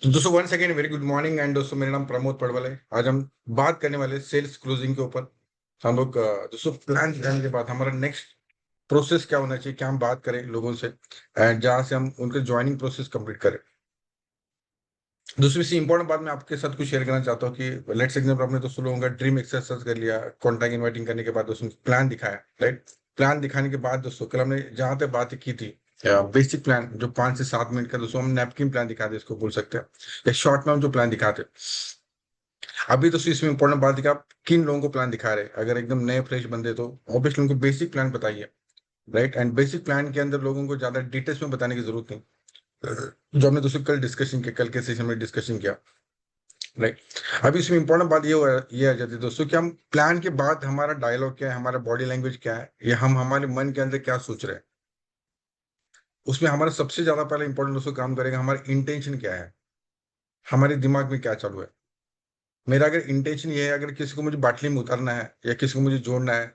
तो दोस्तों one second very good morning and दोस्तों मेरा नाम प्रमोद पडवल है। आज हम बात करने वाले सेल्स क्लोजिंग के ऊपर। हम लोग दोस्तों प्लान करने के बाद हमारा नेक्स्ट प्रोसेस क्या होना चाहिए, क्या हम बात करें लोगों से एंड जहां से हम उनके ज्वाइनिंग प्रोसेस कंप्लीट करें। दूसरी सी इंपॉर्टेंट बात मैं आपके साथ कुछ शेयर करना चाहता हूँ कि लेट्स एग्जाम्पल आपने दोस्तों लोगों का ड्रीम एक्सरसाइज कर लिया, कॉन्टैक्ट इनवाइटिंग करने के बाद दोस्तों प्लान दिखाया, राइट। प्लान दिखाने के बाद दोस्तों कल हमने जहां तक बात की थी बेसिक प्लान जो 5 से 7 मिनट का दोस्तों हम नैपकिन प्लान दिखाते इसको बोल सकते हैं, या शॉर्ट में हम जो प्लान दिखाते। अभी तो इसमें इंपॉर्टेंट बात है कि आप किन लोगों को प्लान दिखा रहे हैं। अगर एकदम नए फ्रेश बंदे तो ऑब्वियसली उनको बेसिक प्लान बताइए, राइट। एंड बेसिक प्लान के अंदर लोगों को ज्यादा डिटेल्स में बताने की जरूरत नहीं, जो हमने दोस्तों कल डिस्कशन किया, कल के सेशन में डिस्कशन किया, राइट। अभी इसमें इंपॉर्टेंट बात ये आ जाती है दोस्तों कि हम प्लान के बाद हमारा डायलॉग क्या है, हमारा बॉडी लैंग्वेज क्या है, या हम हमारे मन के अंदर क्या सोच रहे हैं। उसमें हमारा सबसे ज्यादा पहले इंपॉर्टेंट दोस्तों काम करेगा हमारा इंटेंशन क्या है, हमारे दिमाग में क्या चालू है। मेरा अगर इंटेंशन ये है, अगर किसी को मुझे बाटली में उतारना है या किसी को मुझे जोड़ना है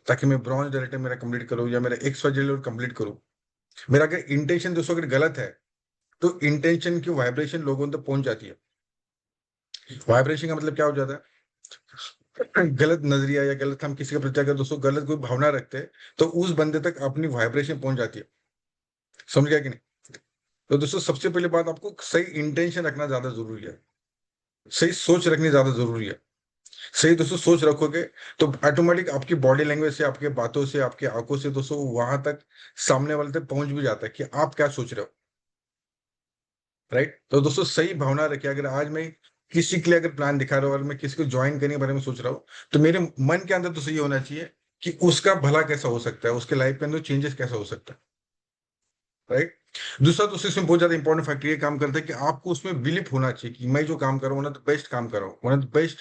ताकि मैं ब्रॉन्ज डायरेक्टर मेरा कंप्लीट करूँ या मेरा एक्स वाई जेड कंप्लीट करूँ, मेरा अगर इंटेंशन दोस्तों अगर गलत है तो इंटेंशन की वाइब्रेशन लोगों तक पहुंच जाती है। वाइब्रेशन का मतलब क्या हो जाता है, गलत नजरिया या गलत हम किसी के प्रति अगर दोस्तों गलत कोई भावना रखते हैं तो उस बंदे तक अपनी वाइब्रेशन पहुंच जाती है। समझ गया कि नहीं। तो दोस्तों सबसे पहले बात, आपको सही इंटेंशन रखना ज्यादा जरूरी है, सही सोच रखनी ज्यादा जरूरी है। सही दोस्तों सोच रखोगे तो ऑटोमेटिक आपकी बॉडी लैंग्वेज से, आपके बातों से, आपकी आंखों से दोस्तों वहां तक सामने वाले तक पहुंच भी जाता है कि आप क्या सोच रहे हो, राइट। तो दोस्तों सही भावना रखिए। अगर आज मैं किसी के लिए अगर प्लान दिखा रहा हूँ और मैं किसी को ज्वाइन करने के बारे में सोच रहा हूँ तो मेरे मन के अंदर तो सही होना चाहिए कि उसका भला कैसा हो सकता है, उसके लाइफ के अंदर चेंजेस कैसा हो सकता है, राइट। दूसरा दोस्तों इसमें बहुत ज्यादा इंपॉर्टेंट फैक्टर ये काम करता है कि आपको उसमें बिलीव होना चाहिए कि मैं जो काम कर रहा हूँ वन ऑफ द बेस्ट काम कर रहा हूँ, one of the best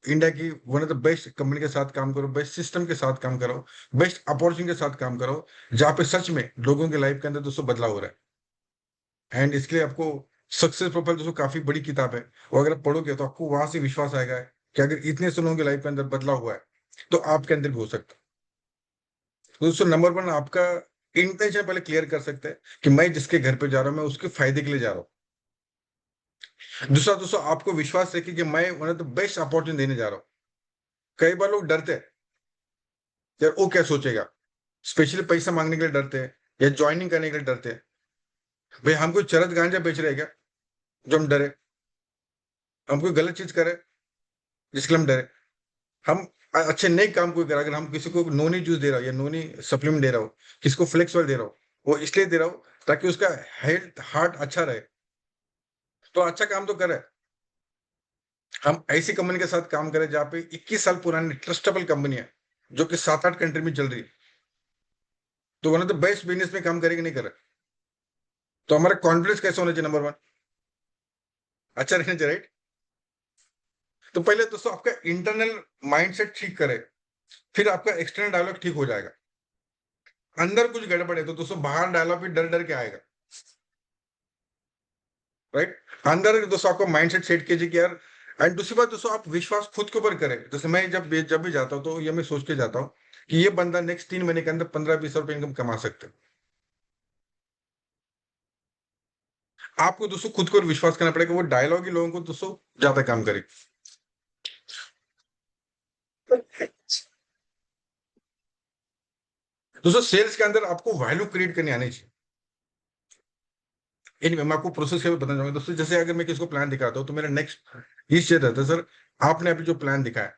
India की one of the best company के साथ काम करो, बेस्ट सिस्टम के साथ काम करो, बेस्ट अपॉर्चुनिटी के साथ काम करो, जहाँ पे सच में लोगों के लाइफ के अंदर दोस्तों बदलाव हो रहा है। एंड इसके लिए आपको सक्सेस प्रोफाइल दोस्तों काफी बड़ी किताब है, और अगर आप पढ़ोगे तो आपको वहां से विश्वास आएगा कि अगर इतने से लोगों की लाइफ के अंदर बदलाव हुआ है तो आपके अंदर भी हो सकता है। तो दोस्तों नंबर वन, आपका इंटेंशन पहले क्लियर कर सकते हैं कि मैं जिसके घर पे जा रहा हूँ मैं उसके फायदे के लिए जा रहा हूँ। दूसरा दोस्तों, आपको विश्वास रखिए कि मैं one of the best opportunity देने जा रहा हूँ। कई बार लोग डरते हैं यार वो क्या सोचेगा, स्पेशली पैसा मांगने के लिए डरते हैं या ज्वाइनिंग करने के लिए डरते हैं। भाई हम कोई चरस गांजा बेच रहे हैं क्या जो हम डरे, हम कोई गलत चीज करे जिसके लिए हम डरे। हम अच्छे नए काम कोई करा, अगर हम किसी को नोनी जूस दे रहा हो या नोनी सप्लीमेंट दे रहा हो, किसी को फ्लेक्स ऑयल दे रहा हो, वो इसलिए दे रहा हो ताकि उसका हेल्थ हार्ट अच्छा रहे, तो अच्छा काम तो करे। हम ऐसी कंपनी के साथ काम करें जहाँ पे 21 साल पुरानी ट्रस्टेबल कंपनी है जो कि 7-8 कंट्री में चल रही है, तो one of the best business में काम करेगी नहीं करे। तो हमारा कॉन्फिडेंस कैसे होना चाहिए, नंबर वन अच्छा रहना चाहिए, राइट। तो पहले दोस्तों आपका इंटरनल माइंडसेट ठीक करे, फिर आपका एक्सटर्नल डायलॉग ठीक हो जाएगा। अंदर कुछ गड़बड़ है तो दोस्तों बाहर डायलॉग भी डर डर के आएगा, राइट। अंदर दोस्तों आपको माइंडसेट सेट कीजिए कि यार, एंड दूसरी बात दोस्तों आप विश्वास खुद के ऊपर करें। जैसे मैं जब भी जाता हूँ तो ये मैं सोच के जाता हूँ कि ये बंदा नेक्स्ट 3 महीने के अंदर 15-20 रुपए इनकम कमा सकते हैं। आपको दोस्तों खुद को विश्वास करना पड़ेगा, वो डायलॉग ही लोगों को दोस्तों ज्यादा काम करे। दोस्तों सेल्स के अंदर आपको वैल्यू क्रिएट करनी आनी चाहिए। एनीवे मैं आपको प्रोसेस के बताना चाहूंगा दोस्तों। जैसे अगर मैं किसको प्लान दिखाता हूँ तो मेरा नेक्स्ट ये चीज रहता है, सर आपने अभी जो प्लान दिखाया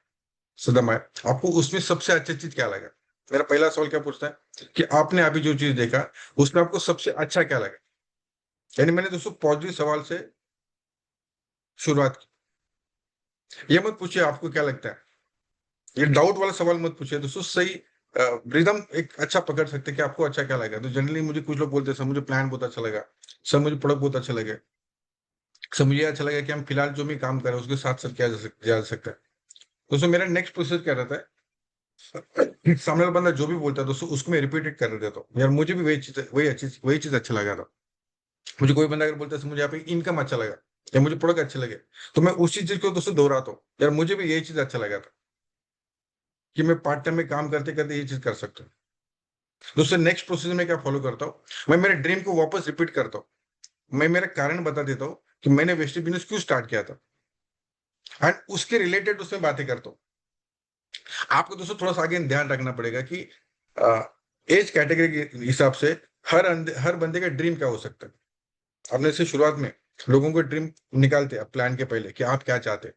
सदम है, आपको उसमें सबसे अच्छी चीज क्या लगा। मेरा पहला सवाल क्या पूछता है कि आपने अभी जो चीज देखा उसमें आपको सबसे अच्छा क्या लगा। यानी मैंने दोस्तों पॉजिटिव सवाल से शुरुआत की। ये मत पूछिए आपको क्या लगता है, ये डाउट वाला सवाल मत पूछिए दोस्तों। सही रिदम एक अच्छा पकड़ सकते हैं कि आपको अच्छा क्या लगा। तो जनरली मुझे कुछ लोग बोलते हैं सर मुझे प्लान बहुत अच्छा लगा, सर मुझे प्रोडक्ट बहुत अच्छा लगे, सर मुझे अच्छा लगा कि हम फिलहाल जो भी काम कर रहे हैं उसके साथ साथ किया जा सकता है। दोस्तों मेरा नेक्स्ट प्रोसेस क्या रहता है, सामने वाला बंदा जो भी बोलता है दोस्तों उसको मैं रिपीटेड कर देता हूँ, यार मुझे भी वही चीज अच्छा लगा था। मुझे कोई बंदा अगर बोलता है "सर, मुझे यहाँ पे इनकम अच्छा लगा या मुझे प्रोडक्ट अच्छे लगे", तो मैं उसी चीज को दोस्तों दोहराता हूँ, यार मुझे भी यही चीज अच्छा लगा था कि मैं पार्ट टाइम में काम करते करते ये चीज कर सकता हूँ। दोस्तों नेक्स्ट प्रोसेस में क्या फॉलो करता हूँ, मैं मेरे ड्रीम को वापस रिपीट करता हूँ। मैं मेरा कारण बता देता हूँ कि मैंने वेस्टेज बिजनेस क्यों स्टार्ट किया था, एंड उसके रिलेटेड उसमें बातें करता हूँ। आपको दोस्तों थोड़ा सा आगे ध्यान रखना पड़ेगा कि एज कैटेगरी के हिसाब से हर बंदे का ड्रीम क्या हो सकता है। आपने इससे शुरुआत में लोगों को ड्रीम निकालते हैं प्लान के पहले कि आप क्या चाहते हैं।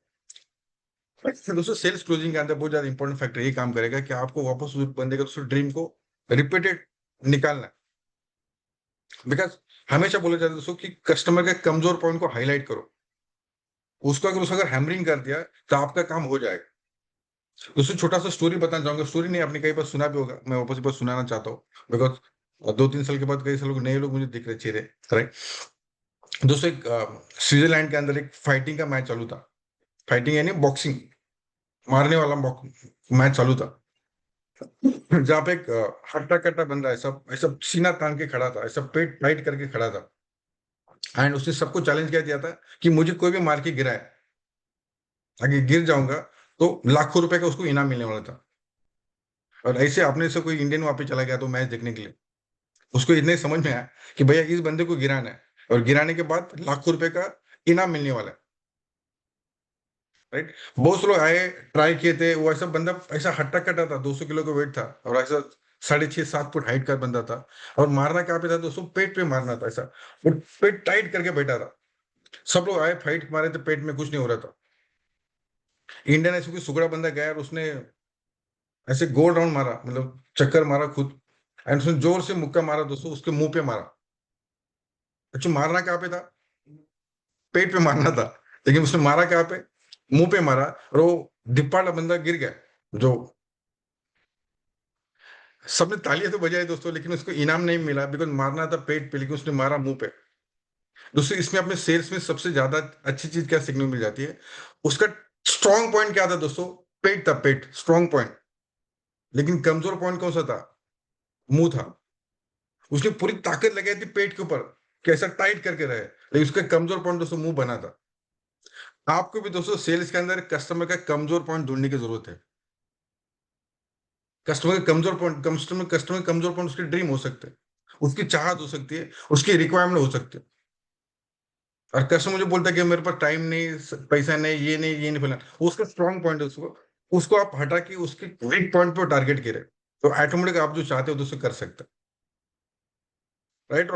तो दोस्तों सेल्स क्लोजिंग के अंदर बहुत ज्यादा इंपॉर्टेंट फैक्टर ये काम करेगा कि आपको वापस उस बंदे का दोस्तों ड्रीम को रिपीटेड निकालना है। बिकॉज हमेशा बोला जाता है दोस्तों कि कस्टमर के कमजोर पॉइंट को हाईलाइट करो, उसको अगर हैमरिंग कर दिया तो आपका काम हो जाएगा। दोस्तों छोटा सा स्टोरी बताना चाहूंगा, स्टोरी नहीं आपने कई बार सुना भी होगा, मैं वापस एक बार सुनाना चाहता हूँ। बिकॉज 2-3 साल के बाद कई सालों नए लोग मुझे दिख रहे चेहरे, राइट। दोस्तों एक स्विट्जरलैंड के अंदर एक फाइटिंग का मैच चालू था। फाइटिंग यानी बॉक्सिंग, मारने वाला मैच चालू था। जहाँ पे एक हट्टा कट्टा बंदा ऐसा ऐसा सीना तान के खड़ा था, ऐसा पेट टाइट करके खड़ा था, एंड उसने सबको चैलेंज क्या दिया था कि मुझे कोई भी मार के गिराए, अगर गिर जाऊंगा तो लाखों रुपए का उसको इनाम मिलने वाला था। और ऐसे अपने से कोई इंडियन वहां पे चला गया तो मैच देखने के लिए, उसको इतने समझ में आया कि भैया इस बंदे को गिराना है, और गिराने के बाद लाखों रुपए का इनाम मिलने वाला है, राइट। बहुत से लोग आए, ट्राई किए थे, वो ऐसा बंदा ऐसा हट्टा कट्टा था, 200 किलो का वेट था, और ऐसा 6.5-7 फुट हाइट का बंदा था। और मारना कहाँ पे था दोस्तों, पेट पे मारना था, ऐसा वो पेट टाइट करके बैठा था। सब लोग आए, फाइट मारे थे, पेट में कुछ नहीं हो रहा था। इंडियन ऐसे कोई सुगड़ा बंदा गया और उसने ऐसे गोल राउंड मारा, मतलब चक्कर मारा खुद, एंड उसने जोर से मुक्का मारा दोस्तों, उसके मुंह पे मारा। अच्छा, मारना कहाँ पे था, पेट पे मारना था, लेकिन उसने मारा कहाँ पे, मुंह पे मारा, और वो डिप्पा बंदा गिर गया। जो सबने तालियां तो बजाई दोस्तों, लेकिन उसको इनाम नहीं मिला, बिकॉज मारना था पेट पे, लेकिन उसने मारा मुंह पे। दोस्तों इसमें अपने सेल्स में सबसे ज्यादा अच्छी चीज क्या सीखने को मिल जाती है, उसका स्ट्रॉन्ग पॉइंट क्या था दोस्तों, पेट था, पेट स्ट्रॉन्ग पॉइंट। लेकिन कमजोर पॉइंट कौन सा था, मुंह था। उसने पूरी ताकत लगाई थी पेट के ऊपर, कैसा टाइट करके रहे, लेकिन उसका कमजोर पॉइंट दोस्तों मुंह बना था। आपको भी दोस्तों सेल्स के अंदर कस्टमर का कमजोर पॉइंट ढूंढने की जरूरत है। कस्टमर का कमजोर पॉइंट, कस्टमर का कमजोर पॉइंट उसके ड्रीम हो सकते हैं, उसकी चाहत हो सकती है, उसकी रिक्वायरमेंट हो सकती है। और कस्टमर मुझे बोलता है कि मेरे पास टाइम नहीं, पैसा नहीं, ये नहीं फैला, उसका स्ट्रॉन्ग पॉइंट है, उसको उसको आप हटा के उसके वीक पॉइंट पे टारगेट करें, तो ऑटोमेटिक आप जो चाहते हो दोस्तों कर सकते हैं, राइट।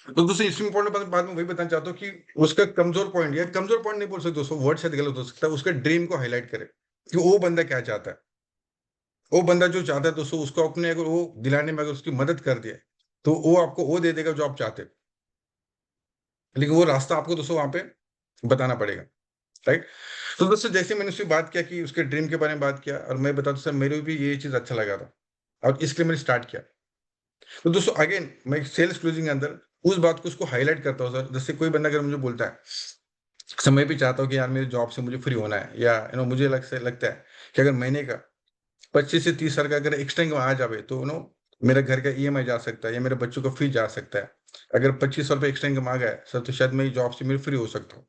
तो दोस्तों इसमें इम्पोर्टेंट बात मैं वही बताना चाहता हूँ कि उसका कमजोर पॉइंट, या कमजोर पॉइंट नहीं बोल सकते दोस्तों, वर्ड शायद गलत हो सकता है, उसका ड्रीम को हाईलाइट करे कि वो बंदा क्या चाहता है। वो बंदा जो चाहता है दोस्तों, उसको अपने अगर वो दिलाने में अगर उसकी मदद कर दिए, तो वो आपको वो दे देगा जो आप चाहते हैं। लेकिन वो रास्ता आपको दोस्तों वहां पे बताना पड़ेगा, राइट। तो दोस्तों जैसे मैंने उससे बात किया कि उसके ड्रीम के बारे में बात किया, और मैं बता दूं सर, मेरे को भी ये चीज अच्छा लगा था, और इसलिए मैंने स्टार्ट किया। तो दोस्तों अगेन मैं सेल्स क्लोजिंग के अंदर उस बात को उसको हाईलाइट करता हूँ सर। जैसे कोई बंदा अगर मुझे बोलता है, समय भी चाहता हूँ कि यार मेरे जॉब से मुझे फ्री होना है, या मुझे लगता है कि अगर महीने का 25 से 30 हजार का अगर एक्स्ट्रा इनकम आ जावे तो मेरा घर का ईएमआई जा सकता है, या मेरे बच्चों का फीस जा सकता है। अगर 2500 रुपये एक्स्ट्रा इनकम आ गया सर, तो शायद मैं जॉब से मेरे फ्री हो सकता हूँ।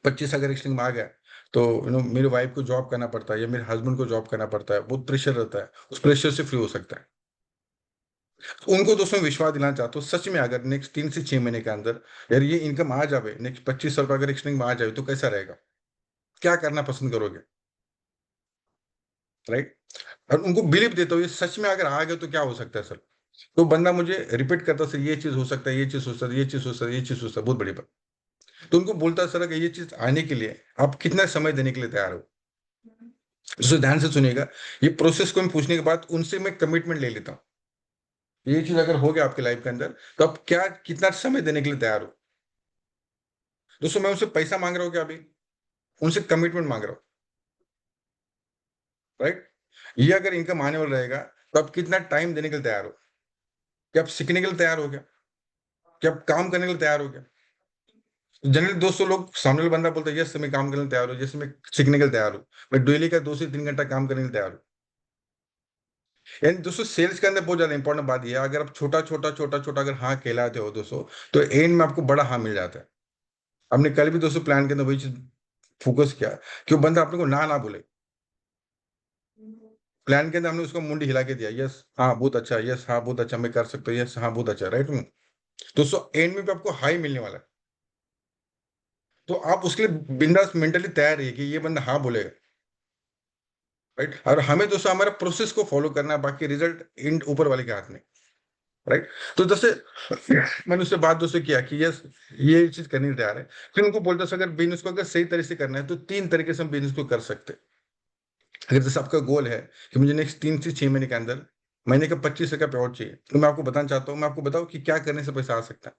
25 अगर एक्स्ट्रा इनकम आ गया, तो मेरे वाइफ को जॉब करना पड़ता है, या मेरे हस्बैंड को जॉब करना पड़ता है, बहुत प्रेशर रहता है, उस प्रेशर से फ्री हो सकता है। तो उनको दोस्तों विश्वास दिलाना चाहता हूँ, सच में अगर नेक्स्ट 3 से 6 महीने के अंदर यार ये इनकम आ जावे, नेक्स्ट 2500 रुपये अगर एक्स्ट्रा इनकम आ जाए तो कैसा रहेगा, क्या करना पसंद करोगे, राइट। और उनको बिलीव देता हूँ ये सच में अगर आ गए तो क्या हो सकता है सर। तो बंदा मुझे रिपीट करता सर, ये चीज हो सकता है, ये चीज हो सकता है, ये चीज हो सकता है, ये चीज हो सकता है, बहुत बड़ी बात। तो उनको बोलता सर कि ये चीज आने के लिए आप कितना समय देने के लिए तैयार हो। तो ध्यान से सुनिएगा, ये प्रोसेस को मैं पूछने के बाद उनसे मैं कमिटमेंट ले लेता हूँ, ये चीज अगर हो गया आपके लाइफ के अंदर, तो आप क्या कितना समय देने के लिए तैयार हो। दोस्तों मैं उनसे पैसा मांग रहा हूँ क्या अभी, उनसे कमिटमेंट मांग रहा हूँ, राइट। ये अगर इनकम आने वाला रहेगा, तो आप कितना टाइम देने के लिए तैयार हो, क्या आप सीखने के लिए तैयार हो, क्या क्या आप काम करने के लिए तैयार हो, क्या। जनरली 200 लोग सामने वाला बंदा बोलता है यस मैं काम करने के लिए तैयार हूँ, जैसे मैं सीखने के लिए तैयार हूँ, मैं डेली का 2 से 3 घंटा काम करने के लिए तैयार हूँ। यानी दोस्तों सेल्स के अंदर बहुत ज्यादा इंपॉर्टेंट बात यह है, अगर आप छोटा छोटा छोटा छोटा अगर हाँ कहलाते हो दोस्तों, तो एंड में आपको बड़ा हाँ मिल जाता है। हमने कल भी दोस्तों प्लान के अंदर वही चीज फोकस किया कि वो बंदा अपने को ना ना बोले। प्लान के अंदर हमने उसको मुंडी हिला के दिया, यस हाँ बहुत अच्छा, यस हाँ बहुत अच्छा, मैं कर सकता हूँ, यस हाँ बहुत अच्छा, राइट। दोस्तों एंड में भी आपको हाई मिलने वाला है, तो आप उसके लिए बिंदास मेंटली तैयार रहिए कि ये बंदा हाँ बोलेगा, राइट। और हमें दोस्तों हमारा प्रोसेस को फॉलो करना है, बाकी रिजल्ट इन ऊपर वाले के हाथ में, राइट। तो जैसे मैंने उससे बात दोस्तों किया कि यस ये चीज करनी तैयार है, फिर उनको बोलता अगर बिजनेस को अगर सही तरीके से करना है तो 3 तरीके से हम बिजनेस को कर सकते हैं। अगर जैसे आपका गोल है कि मुझे नेक्स्ट 3 से 6 महीने के अंदर महीने का 25 का पेआउट चाहिए, तो मैं आपको बताना चाहता हूँ, मैं आपको बताऊँ कि क्या करने से पैसा आ सकता है।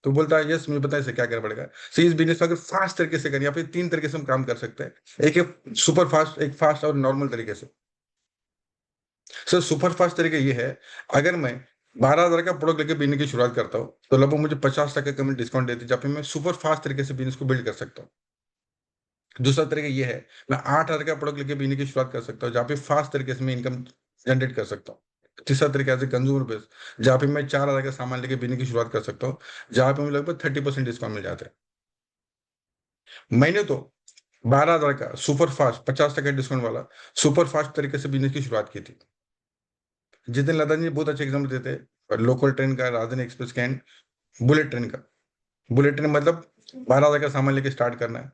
तो बोलता है यस मुझे पता है इसे क्या करना पड़ेगा। सही इस बिजनेस को अगर फास्ट तरीके से करें, या फिर 3 तरीके से हम काम कर सकते हैं। एक है सुपर फास्ट, एक फास्ट और नॉर्मल तरीके से। सर सुपर फास्ट तरीका ये है, अगर मैं 12,000 का प्रोडक्ट लेके बिजनेस की शुरुआत करता हूँ तो लगभग मुझे 50% कमी डिस्काउंट देती है, जहाँ पे मैं सुपर फास्ट तरीके से बिजनेस को बिल्ड कर सकता हूँ। दूसरा तरीका ये है, मैं 8,000 का प्रोडक्ट लेके बिजनेस की शुरुआत कर सकता हूँ, जहाँ पे फास्ट तरीके से मैं इनकम जनरेट कर सकता हूँ। तीसरा तरीका है कंज्यूमर बेस, जहाँ पे मैं 4,000 का सामान लेके बिजनेस की शुरुआत कर सकता हूँ, जहाँ पे मुझे लगभग 30% डिस्काउंट मिल जाता है। मैंने तो 12,000 का सुपर फास्ट 50% डिस्काउंट वाला सुपर फास्ट तरीके से बिजनेस की शुरुआत की थी। जितिन लता जी बहुत अच्छे एग्जाम्पल देते हैं, लोकल ट्रेन का, राजधानी एक्सप्रेस का एंड बुलेट ट्रेन का। बुलेट ट्रेन मतलब 12,000 का सामान लेके स्टार्ट करना है,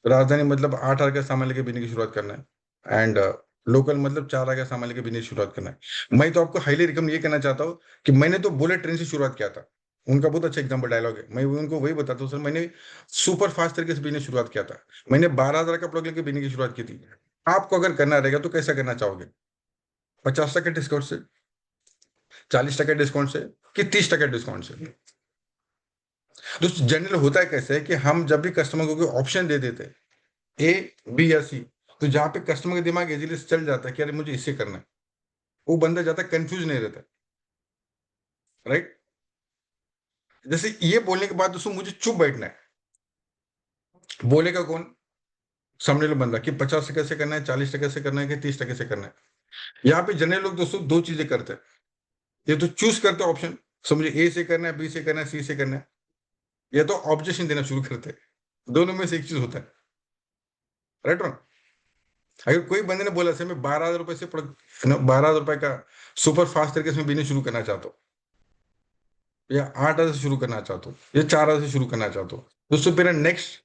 राजधानी मतलब 8,000 का सामान लेके बिजनेस की शुरुआत करना है, एंड लोकल मतलब 4,000 का सामान लेके बिजनेस की शुरुआत करना है। मैं तो आपको हाईली रिकमेंड ये करना चाहता हूँ कि मैंने तो बुलेट ट्रेन से शुरुआत किया था। उनका बहुत अच्छा एग्जाम्पल डायलॉग है, मैं उनको वही बताता हूँ, सर मैंने सुपर फास्ट तरीके से बिजनेस शुरुआत किया था, मैंने 12,000 का प्रोडक्ट लेके बिजनेस की शुरुआत की थी। आपको अगर करना रहेगा तो कैसा करना चाहोगे? 50% डिस्काउंट से, 40% डिस्काउंट से, कि 30% डिस्काउंट से? दोस्तों जनरल होता है कैसे है कि हम जब भी कस्टमर को कोई ऑप्शन दे देते हैं, ए, बी या सी, तो जहां पे कस्टमर का दिमाग इजीली चल जाता है कि अरे मुझे इससे करना है, वो बंदा ज्यादा कंफ्यूज नहीं रहता, राइट। जैसे ये बोलने के बाद दोस्तों मुझे चुप बैठना है, बोलेगा कौन? सामने वाला बंदा, कि 50% से करना है, 40% से करना है, कि 30% से करना है। यहाँ पे जनरल लोग दोस्तों दो चीजें करते हैं, ये तो चूज करते हैं ऑप्शन, सो मुझे ए से करना है, बी से करना है, सी से करना है, या तो ऑब्जेक्शन देना शुरू करते हैं। दोनों में से एक चीज होता है, राइट। अगर कोई बंदे ने बोला सर मैं 12,000 रुपए से 12,000 रुपए का सुपर फास्ट तरीके से बिजनेस शुरू करना चाहता हूँ, या 8,000 से शुरू करना चाहता हूँ, या 4,000 से शुरू करना चाहता हूँ, दोस्तों मेरा नेक्स्ट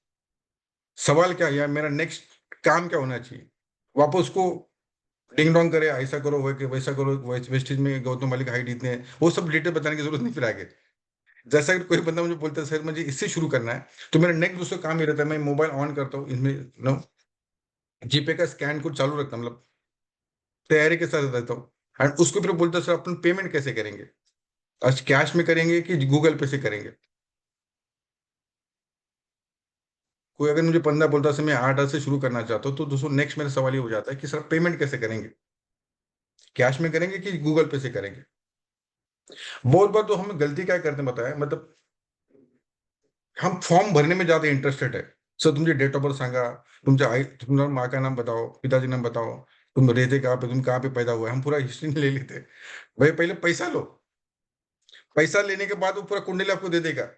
सवाल क्या है, या मेरा नेक्स्ट काम क्या होना चाहिए? वापस उसको डिंग डोंग करे, ऐसा करो वैसा करो, वेस्टेज में गौतम वाली का हाइट इतने है, वो सब डिटेल बताने की जरूरत नहीं फिर आगे। जैसा कि कोई बंदा मुझे बोलता है सर मुझे इससे शुरू करना है, तो मेरा नेक्स्ट दूसरा काम ये रहता है, मैं मोबाइल ऑन करता हूँ, इसमें नो जीपे का स्कैन कोड चालू रखता हूँ, मतलब तैयारी के साथ रहता हूँ। एंड उसको फिर बोलता है सर अपन पेमेंट कैसे करेंगे, आज कैश में करेंगे कि गूगल पे से करेंगे? कोई अगर मुझे बंदा बोलता है सर मैं 8,000 से शुरू करना चाहता हूँ, तो दोस्तों नेक्स्ट मेरा सवाल ये हो जाता है कि सर पेमेंट कैसे करेंगे, कैश में करेंगे कि गूगल पे से करेंगे? बहुत बार तो हम गलती क्या करते हैं बताया, मतलब हम फॉर्म भरने में ज्यादा इंटरेस्टेड है। सर तुमचे डेट ऑफ बर्थ सांगा, तुमच्या आई तुम्हारा माँ का नाम बताओ, पिताजी नाम बताओ, तुम रहते कहाँ पे, तुम कहाँ पे पैदा हुआ है, हम पूरा हिस्ट्री ले लेते हैं। भाई पहले पैसा लो, पैसा लेने के बाद वो पूरा कुंडली आपको दे देगा,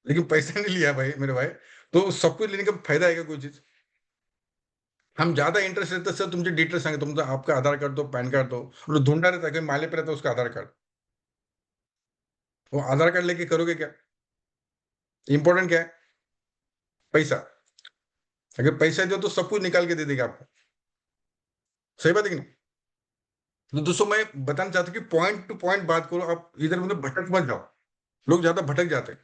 लेकिन पैसा नहीं लिया भाई मेरे भाई, तो सब कुछ लेने का फायदा आएगा कोई चीज? हम ज्यादा इंटरेस्ट रहते हैं, सर तुमचे डिटेल्स सांगे, तुमचा आपका आधार कार्ड दो, पैन कार्ड दो, और ढूंढा रहता है कि माले पे रहता है उसका आधार कार्ड, वो आधार कार्ड लेके करोगे क्या? इंपॉर्टेंट क्या है? पैसा। अगर पैसा दो तो सब कुछ निकाल के दे देगा आपको, सही बात है कि नहीं? तो दोस्तों मैं बताना चाहता हूँ कि पॉइंट टू पॉइंट बात करो, आप इधर उधर भटक मत जाओ। लोग ज्यादा भटक जाते हैं,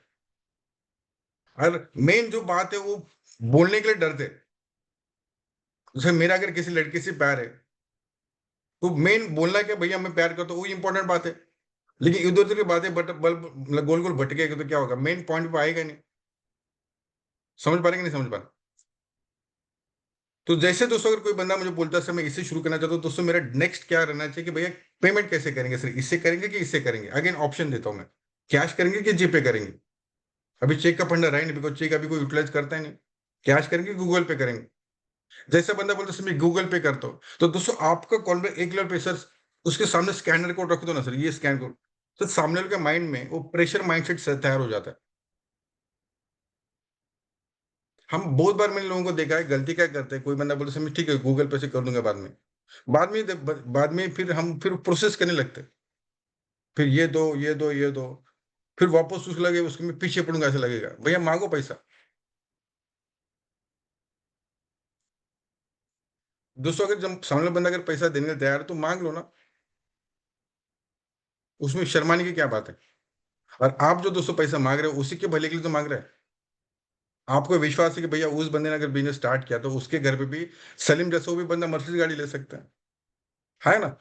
और मेन जो बात है वो बोलने के लिए डरते हैं। जैसे मेरा अगर किसी लड़की से प्यार है, तो मेन बोलना है कि भैया मैं प्यार करता हूँ, वो इंपॉर्टेंट बात है। लेकिन इधर उधर की बातें मतलब गोल गोल भटकेगा तो क्या होगा, मेन पॉइंट पे आएगा नहीं। समझ पा रहे कि नहीं समझ पा रहे? तो जैसे दोस्तों अगर कोई बंदा मुझे बोलता है सर मैं इससे शुरू करना चाहता हूँ, दोस्तों मेरा नेक्स्ट क्या रहना चाहिए कि भैया पेमेंट कैसे करेंगे, सर इससे करेंगे कि इससे करेंगे? अगेन ऑप्शन देता हूँ मैं, कैश करेंगे कि जीपे करेंगे? अभी चेक का फंडा रहा ही नहीं, बिकॉज चेक अभी कोई यूटिलाइज करता ही नहीं। कैश करेंगे, गूगल पे करेंगे? जैसे बंदा बोलता है सर मैं गूगल पे करता हूँ, तो दोस्तों आपका कॉल में एक लेवल पे सर उसके सामने स्कैनर कोड रख दो ना, सर ये स्कैन कोड, तो सामने वाले के माइंड में वो प्रेशर माइंडसेट से तैयार हो जाता है। हम बहुत बार मैंने लोगों को देखा है गलती क्या करते हैं, कोई बंदा बोलते समय ठीक है गूगल पे से कर दूंगा बाद में, बाद में फिर हम फिर प्रोसेस करने लगते हैं। फिर ये दो, ये दो, ये दो, फिर वापस उसको लगे उसके मैं पीछे पड़ूंगा, ऐसा लगेगा। भैया मांगो पैसा। दोस्तों अगर जब सामने बंदा अगर पैसा देने को तैयार है तो मांग लो ना, उसमें शर्माने की क्या बात है। और आप जो दोस्तों पैसा मांग रहे हो उसी के भले के लिए तो मांग रहे हैं। आपको विश्वास है कि भैया उस बंदे ने अगर बिजनेस स्टार्ट किया तो उसके घर पे भी सलीम जैसा वो भी बंदा मर्सिडीज गाड़ी ले सकता है ना।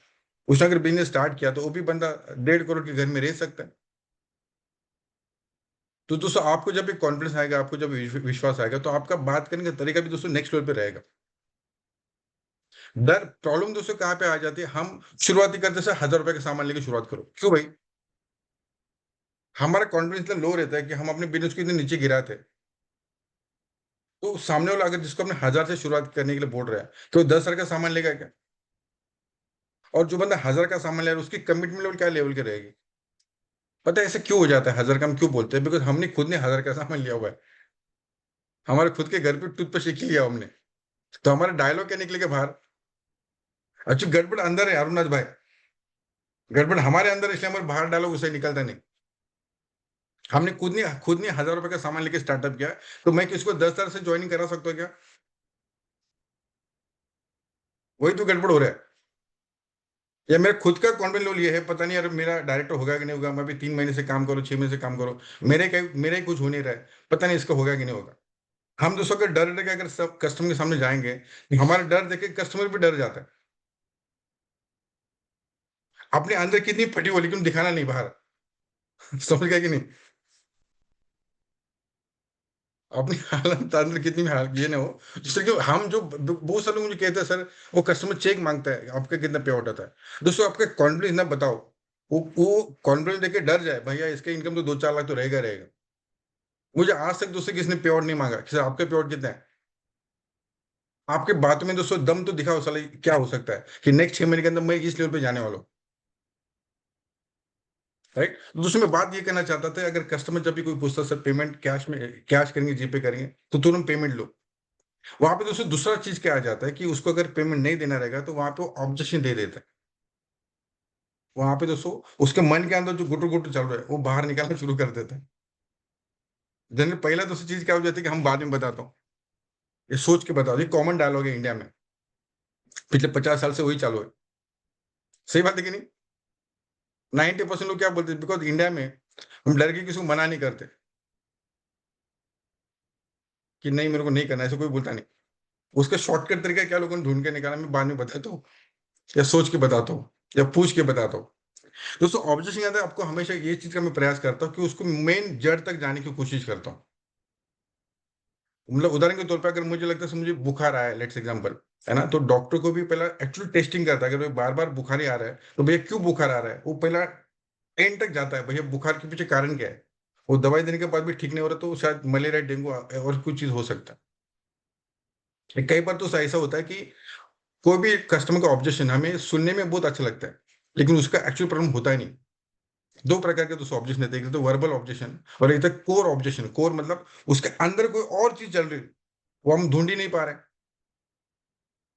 उसने अगर बिजनेस स्टार्ट किया तो वो भी बंदा 1.5 करोड़ के घर में रह सकता है। तो दोस्तों आपको जब भी कॉन्फिडेंस आएगा, आपको जब विश्वास आएगा, तो आपका बात करने का तरीका भी दोस्तों नेक्स्ट लेवल पे रहेगा। डर प्रॉब्लम दोस्तों कहाँ पे आ जाती है, हम शुरुआती करते से 1,000 रुपए का सामान लेके शुरुआत करो, क्यों भाई? हमारा कॉन्फिडेंस इतना लो रहता है कि हम अपने बिजनेस को इतने नीचे गिराते हैं। तो सामने वाला अगर जिसको अपने 1,000 से शुरुआत करने के लिए बोल रहा है तो वो 10,000 का सामान लेगा क्या? और जो बंदा 1,000 का सामान ले रहा है उसकी कमिटमेंट लेवल क्या लेवल की रहेगी? पता है ऐसे क्यों हो जाता है? 1,000 का हम क्यों बोलते हैं? बिकॉज हमने खुद ने 1,000 का सामान लिया हुआ है। हमारे खुद के घर पे टूथपेस्ट एक ही लिया हमने। तो हमारा डायलॉग क्या निकलेगा बाहर? अच्छा गड़बड़ अंदर है अरुणाथ भाई, गड़बड़ हमारे अंदर है, इसलिए हमारे बाहर डायलॉग उसे निकलता नहीं। हमने खुद ने 1,000 रुपए का सामान लेके स्टार्टअप किया, तो मैं किसको 10,000 से ज्वाइनिंग करा सकता हूँ क्या? वही तो गड़बड़ हो रहा है। या मेरा खुद का कॉन्फिडेंस लेवल ये है, पता नहीं यार मेरा डायरेक्टर होगा कि नहीं होगा, मैं भी 3 महीने से काम करो, 6 महीने से काम करो, मेरे ही कुछ हो नहीं रहा है, पता नहीं इसका होगा कि नहीं होगा। हम दोस्तों का डर डर के अगर सब कस्टमर के सामने जाएंगे, हमारा डर देख के कस्टमर भी डर जाता है। अपने अंदर कितनी फटी हो लेकिन दिखाना नहीं बाहर। समझ गया कि नहीं? अपनी हालत अंदर कितनी भी हाल ये ना हो, जिससे कि हम जो बहुत सारे लोग मुझे कहते हैं सर वो कस्टमर चेक मांगता है आपका कितना पे आउट आता है। दोस्तों आपका कॉन्फिडेंस ना बताओ, वो कॉन्फिडेंस देके डर जाए, भैया इसका इनकम तो 2-4 लाख तो रहेगा रहेगा। मुझे आज तक दोस्तों किसने पे आउट नहीं मांगा कि सर आपका पे आउट कितना है। आपके बातों में दोस्तों दम तो दिखाओ, साला क्या हो सकता है कि नेक्स्ट 6 महीने के अंदर मैं इस लेवल पे जाने वाला हूँ। राइट। तो दोस्तों मैं बात ये कहना चाहता था, अगर कस्टमर जब भी कोई पूछता सर पेमेंट कैश में, कैश करेंगे जीपे करेंगे, तो तुरंत पेमेंट लो। वहां पे दोस्तों दूसरा चीज क्या आ जाता है कि उसको अगर पेमेंट नहीं देना रहेगा तो वहां पे वो ऑब्जेक्शन दे देता है। वहां पे दोस्तों उसके मन के अंदर जो गुटर गुटर चल रहा है वो बाहर निकालना शुरू कर देता है। जनरल पहला दोस्तों चीज क्या हो जाती है कि हम बाद में बताता हूँ, ये सोच के बताओ, ये कॉमन डायलॉग है इंडिया में, पिछले 50 साल से वही चालू है। सही बात है कि नहीं? 90% लोग क्या बोलते हैं, बिकॉज इंडिया में हम डर के किसी को मना नहीं करते कि नहीं मेरे को नहीं करना, ऐसे कोई बोलता नहीं। उसका शॉर्टकट तरीका क्या लोगों ने ढूंढ के निकाला, मैं बाद में बताता हूँ, या सोच के बताता हूँ, या पूछ के बताता हूँ। दोस्तों ऑब्जेक्शन याद है आपको, हमेशा ये चीज का मैं प्रयास करता हूँ कि उसको मेन जड़ तक जाने की कोशिश करता हूँ। मतलब उदाहरण के तौर पर अगर मुझे लगता है मुझे बुखार आया है, लेट्स एग्जांपल, है ना, तो डॉक्टर को भी पहला एक्चुअली टेस्टिंग करता है, अगर बार बार बुखार ही आ रहा है तो भैया क्यों बुखार आ रहा है, वो पहला एंड तक जाता है, भैया बुखार के पीछे कारण क्या है। वो दवाई देने के बाद भी ठीक नहीं हो रहा तो शायद मलेरिया डेंगू और कुछ चीज हो सकता है। कई बार तो ऐसा होता है कि कोई भी कस्टमर का ऑब्जेक्शन हमें सुनने में बहुत अच्छा लगता है, लेकिन उसका एक्चुअल प्रॉब्लम होता ही नहीं। दो प्रकार के दोस्तों ऑब्जेक्शन रहते हैं, एक तो वर्बल ऑब्जेक्शन और एक तो कोर ऑब्जेक्शन। कोर मतलब उसके अंदर कोई और चीज चल रही है, वो हम ढूंढ ही नहीं पा रहे हैं।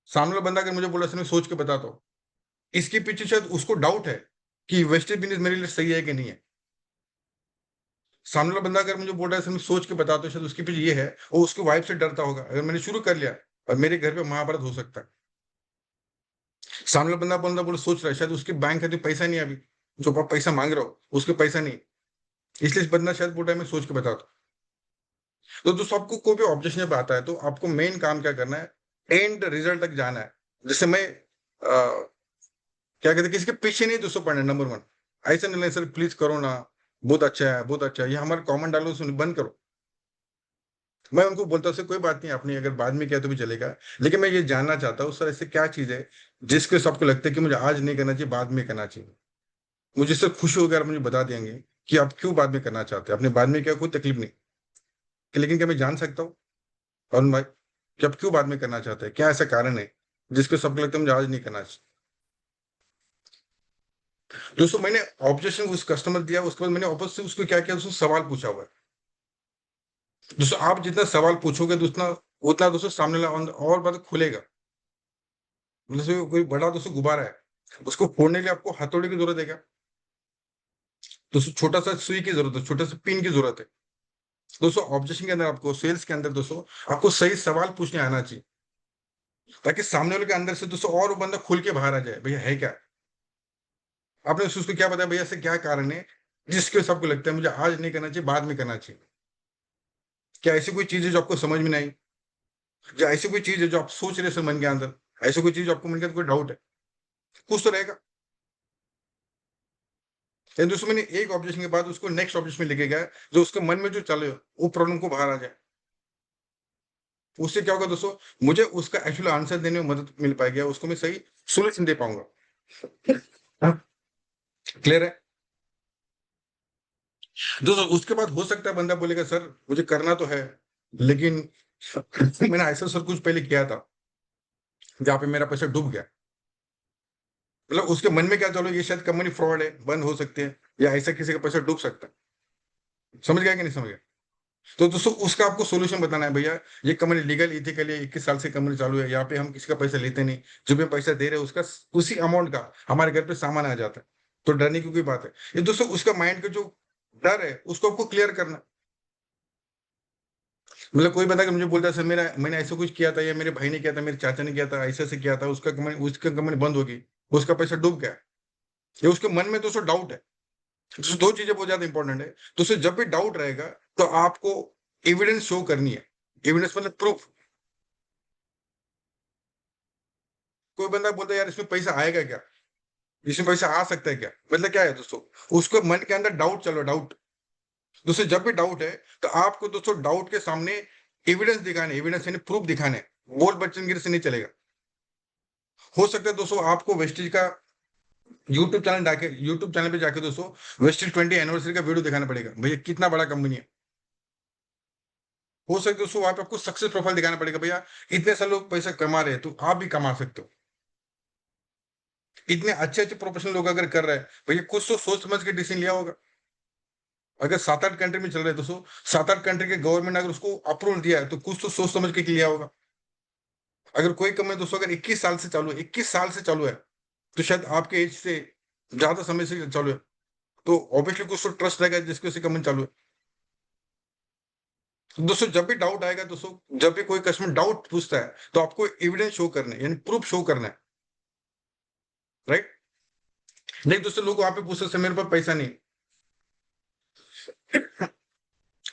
सामने वाला बंदा अगर मुझे बोला सर मैं सोच के बताता हूँ, इसके पीछे शायद उसको डाउट है कि वेस्टेज बिजनेस मेरे लिए सही है कि नहीं है। सामने वाला बंदा अगर मुझे बोल रहा है सर मैं सोच के बताता हूँ, शायद उसके पीछे ये है, वो उसके वाइफ से डरता होगा, अगर मैंने शुरू कर लिया और मेरे घर पे महाभारत हो सकता है। सामने वाला बंदा बोले सोच रहा है, शायद उसके बैंक खाते में पैसा नहीं है अभी, जो आप पैसा मांग रहे हो उसके पैसा नहीं, इसलिए इस बंदा शायद बोल रहा है मैं सोच के बताता हूँ। तो दोस्तों आपको कोई भी ऑब्जेक्शन जब आता है तो आपको मेन काम क्या करना है, एंड रिजल्ट तक जाना है। जैसे मैं क्या कहते हैं, किसी के पीछे नहीं दोस्तों पढ़ना, नंबर वन। ऐसा नहीं सर प्लीज करो ना, बहुत अच्छा है बहुत अच्छा है, ये हमारे कॉमन डायलॉग सुन बंद करो। मैं उनको बोलता हूँ सर कोई बात नहीं, आपने अगर बाद में किया तो भी चलेगा, लेकिन मैं ये जानना चाहता हूँ सर ऐसे क्या चीज है जिसके सबको लगता है कि मुझे आज नहीं करना चाहिए, बाद में करना चाहिए। मुझे सर खुश होकर आप मुझे बता देंगे कि आप क्यों बाद में करना चाहते हैं, आपने बाद में किया कोई तकलीफ नहीं, लेकिन क्या मैं जान सकता हूँ अरुण भाई कि आप क्यों बाद में करना चाहते हैं, क्या ऐसा कारण है जिसको सबको लगता है मुझे आज नहीं करना चाहिए? दोस्तों मैंने ऑब्जेक्शन उस कस्टमर दिया, उसके बाद मैंने वापस से उसको क्या किया, उसको सवाल पूछा हुआ है। दोस्तों आप जितना सवाल पूछोगे तो उतना उतना दोस्तों सामने वाला और बात खुलेगा। जैसे कोई बड़ा दोस्तों गुब्बारा है, उसको फोड़ने के लिए आपको हथौड़े की जरूरत है क्या? दोस्तों छोटा सा सुई की जरूरत है, छोटा सा पिन की जरूरत है। दोस्तों ऑब्जेक्शन के अंदर आपको, सेल्स के अंदर दोस्तों आपको सही सवाल पूछने आना चाहिए, ताकि सामने वाले के अंदर से दोस्तों और वो बंदा खुल के बाहर आ जाए, भैया है क्या, आपने उसको क्या बताया, भैया से क्या कारण है जिसके सबको लगता है मुझे आज नहीं करना चाहिए, बाद में करना चाहिए। क्या ऐसी कोई चीज है जो आपको समझ में नहीं आई, या ऐसी कोई चीज है जो आप सोच रहे हो मन के अंदर, ऐसी कोई चीज जो आपको मन के अंदर कोई डाउट है, कुछ तो रहेगा। लेकिन दोस्तों मैंने एक ऑब्जेक्शन के बाद उसको नेक्स्ट ऑब्जेक्शन में लेके गया, जो उसके मन में जो चले वो प्रॉब्लम को बाहर आ जाए। उससे क्या होगा दोस्तों, मुझे उसका एक्चुअल आंसर देने में मदद मिल पाएगी, उसको मैं सही सोल्यूशन दे पाऊंगा। क्लियर है दोस्तों? उसके बाद हो सकता है बंदा बोलेगा सर मुझे करना तो है, लेकिन मैंने ऐसा सर कुछ पहले किया था जहाँ पे मेरा पैसा डूब गया। मतलब उसके मन में क्या, चलो ये शायद कंपनी फ्रॉड है, बंद हो सकती है, या ऐसा किसी का पैसा डूब सकता है। समझ गया कि नहीं समझ गया? तो दोस्तों उसका आपको सोल्यूशन बताना है, भैया ये कंपनी लीगल इथिकली 21 साल से कंपनी चालू है, यहाँ पे हम किसी का पैसा लेते नहीं, जो भी हम पैसा दे रहे हैं उसका उसी अमाउंट का हमारे घर पे सामान आ जाता है, तो डरने की कोई बात है। ये दोस्तों उसका माइंड का जो डर है उसको आपको क्लियर करना। मतलब कोई बंदा कि मुझे बोलता है सर मेरा मैंने ऐसा कुछ किया था, या मेरे भाई ने किया था, मेरे चाचा ने किया था, ऐसे से किया था, उसका कंपनी बंद होगी, उसका पैसा डूब गया, ये उसके मन में दोस्तों डाउट है। तो दो चीजें बहुत ज्यादा इंपॉर्टेंट है। तो उससे जब भी डाउट रहेगा तो आपको एविडेंस शो करनी है। एविडेंस मतलब प्रूफ। कोई बंदा बोलता है यार इसमें पैसा आएगा क्या, इसमें पैसा आ सकता है क्या, मतलब क्या है दोस्तों, उसको मन के अंदर डाउट चलो, डाउट। दोस्तों जब भी डाउट है तो आपको दोस्तों डाउट के सामने एविडेंस दिखाने, एविडेंस यानी प्रूफ दिखाने, बोल बच्चनगिरी से नहीं चलेगा। हो सकता है दोस्तों आपको वेस्टेज का यूट्यूब चैनल पे जाके दोस्तों वेस्टेज 20 एनिवर्सरी का वीडियो दिखाना पड़ेगा, भैया कितना बड़ा कंपनी है। हो सकता है दोस्तों वहां पे आपको सक्सेस प्रोफाइल दिखाना पड़ेगा, भैया इतने सारे लोग पैसा कमा रहे हैं तो आप भी कमा सकते हो। इतने अच्छे अच्छे प्रोफेशनल लोग अगर कर रहे हैं, भैया कुछ तो सोच समझ के डिसीजन लिया होगा। अगर 7-8 कंट्री में चल रहे हैं दोस्तों, 7-8 कंट्री के गवर्नमेंट अगर उसको अप्रूवल दिया है तो कुछ तो सोच समझ के लिया होगा। अगर कोई कंपनी दोस्तों अगर 21 साल से चालू है, 21 साल से चालू है, तो शायद आपके एज से ज्यादा समय से चालू है, तो ऑब्वियसली कुछ तो ट्रस्ट रहेगा जिसकी वजह से कंपनी चालू है। तो दोस्तों जब भी डाउट आएगा दोस्तों, जब भी कोई कस्टमर डाउट पूछता है तो आपको एविडेंस शो करना है, यानी प्रूफ शो करना है, राइट। नहीं दोस्तों लोग वहां पे पूछ सकते हैं, मेरे पास पैसा नहीं।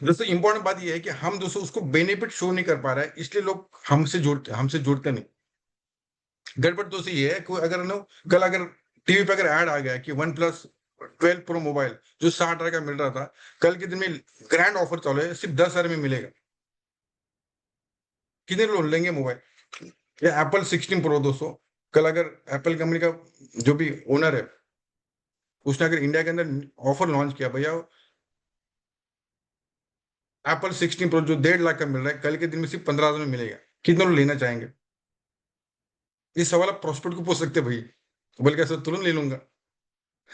दोस्तों इंपॉर्टेंट बात यह है कि हम दोस्तों उसको बेनिफिट शो नहीं कर पा रहा है, इसलिए लोग हमसे जुड़ते नहीं। गड़बड़ दोस्तों ये है, कोई अगर नो कल अगर टीवी पे अगर ऐड आ गया कि OnePlus 12 Pro मोबाइल जो 60 हजार का मिल रहा था, कल के दिन में ग्रैंड ऑफर चालू है, सिर्फ 10 हजार में मिलेगा, कितने लोग लेंगे मोबाइल? या Apple 16 Pro दोस्तों, कल अगर एप्पल कंपनी का जो भी ओनर है उसने अगर इंडिया के अंदर ऑफर लॉन्च किया, भैया Apple 16 Pro जो 1.5 लाख का मिल रहा है, कल के दिन में सिर्फ 15 हजार में मिलेगा, कितने लोग लेना चाहेंगे? ये सवाल आप प्रोस्पेक्ट को पूछ सकते हैं भाई, बोल के सर तुरंत ले लूंगा।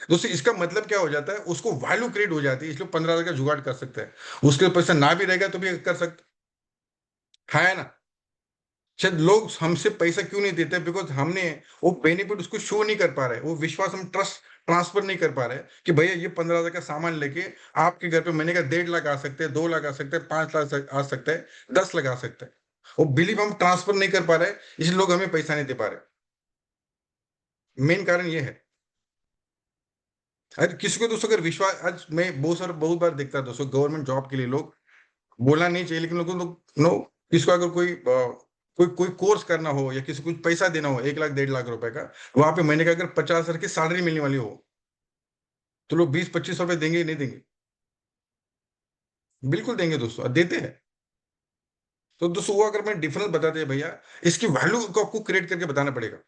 दोस्तों इसका मतलब क्या हो जाता है, उसको वैल्यू क्रिएट हो जाती है, इसलिए 15 हजार का जुगाड़ कर सकते हैं। उसके पैसा ना भी रहेगा तो भी कर सकते, है ना। शायद लोग हमसे पैसा क्यों नहीं देते, बिकॉज हमने वो बेनिफिट उसको शो नहीं कर पा रहे, वो विश्वास हम ट्रस्ट ट्रांसफर नहीं कर पा रहे कि भैया ये 15 हजार का सामान लेके आपके घर पे महीने का 1.5 लाख आ सकते हैं, 2 लाख आ सकते हैं, 5 लाख आ सकता है, 10 लाख आ सकता है। वो बिलीव हम ट्रांसफर नहीं कर पा रहे, इसलिए लोग हमें पैसा नहीं दे पा रहे। मेन कारण ये है। अरे किसी को दोस्तों अगर विश्वास, आज मैं बहुत बार देखता हूं दोस्तों, गवर्नमेंट जॉब के लिए लोग, बोलना नहीं चाहिए लेकिन लोगों को नो, किसको अगर कोई कोई कोर्स करना हो या किसी को कुछ पैसा देना हो, 1 लाख 1.5 लाख रुपए का, वहां पे महीने का अगर 50 हजार की सैलरी मिलने वाली हो, तो लोग 20-25 रुपए देंगे ही नहीं देंगे? बिल्कुल देंगे दोस्तों, और देते हैं। तो दोस्तों वो अगर मैं डिफरेंस बताते हैं भैया, इसकी वैल्यू को आपको क्रिएट करके बताना पड़ेगा।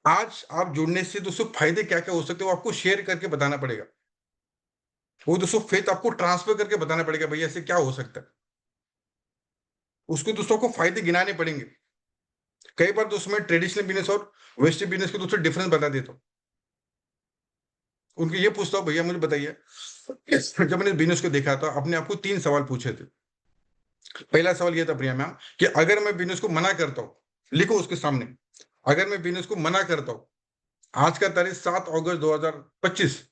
आज आप जुड़ने से दोस्तों फायदे क्या क्या हो सकते हैं वो आपको शेयर करके बताना पड़ेगा। वो दोस्तों फेथ आपको ट्रांसफर करके बताना पड़ेगा, भैया ऐसे क्या हो सकता है, उसको दोस्तों को फायदे गिनाने पड़ेंगे। कई बार दोस्तों मैं ट्रेडिशनल बिजनेस और वेस्टर्न बिजनेस के दोस्तों डिफरेंस बता देता हूँ। उनको ये पूछता हूँ भैया मुझे बताइए, जब मैंने बिजनेस को देखा था अपने आप को 3 सवाल पूछे थे। पहला सवाल ये था प्रिया मैम कि अगर मैं बिजनेस को मना करता हूँ, लिखो उसके सामने, अगर मैं बिजनेस को मना करता हूँ, आज का तारीख 7 अगस्त 2025,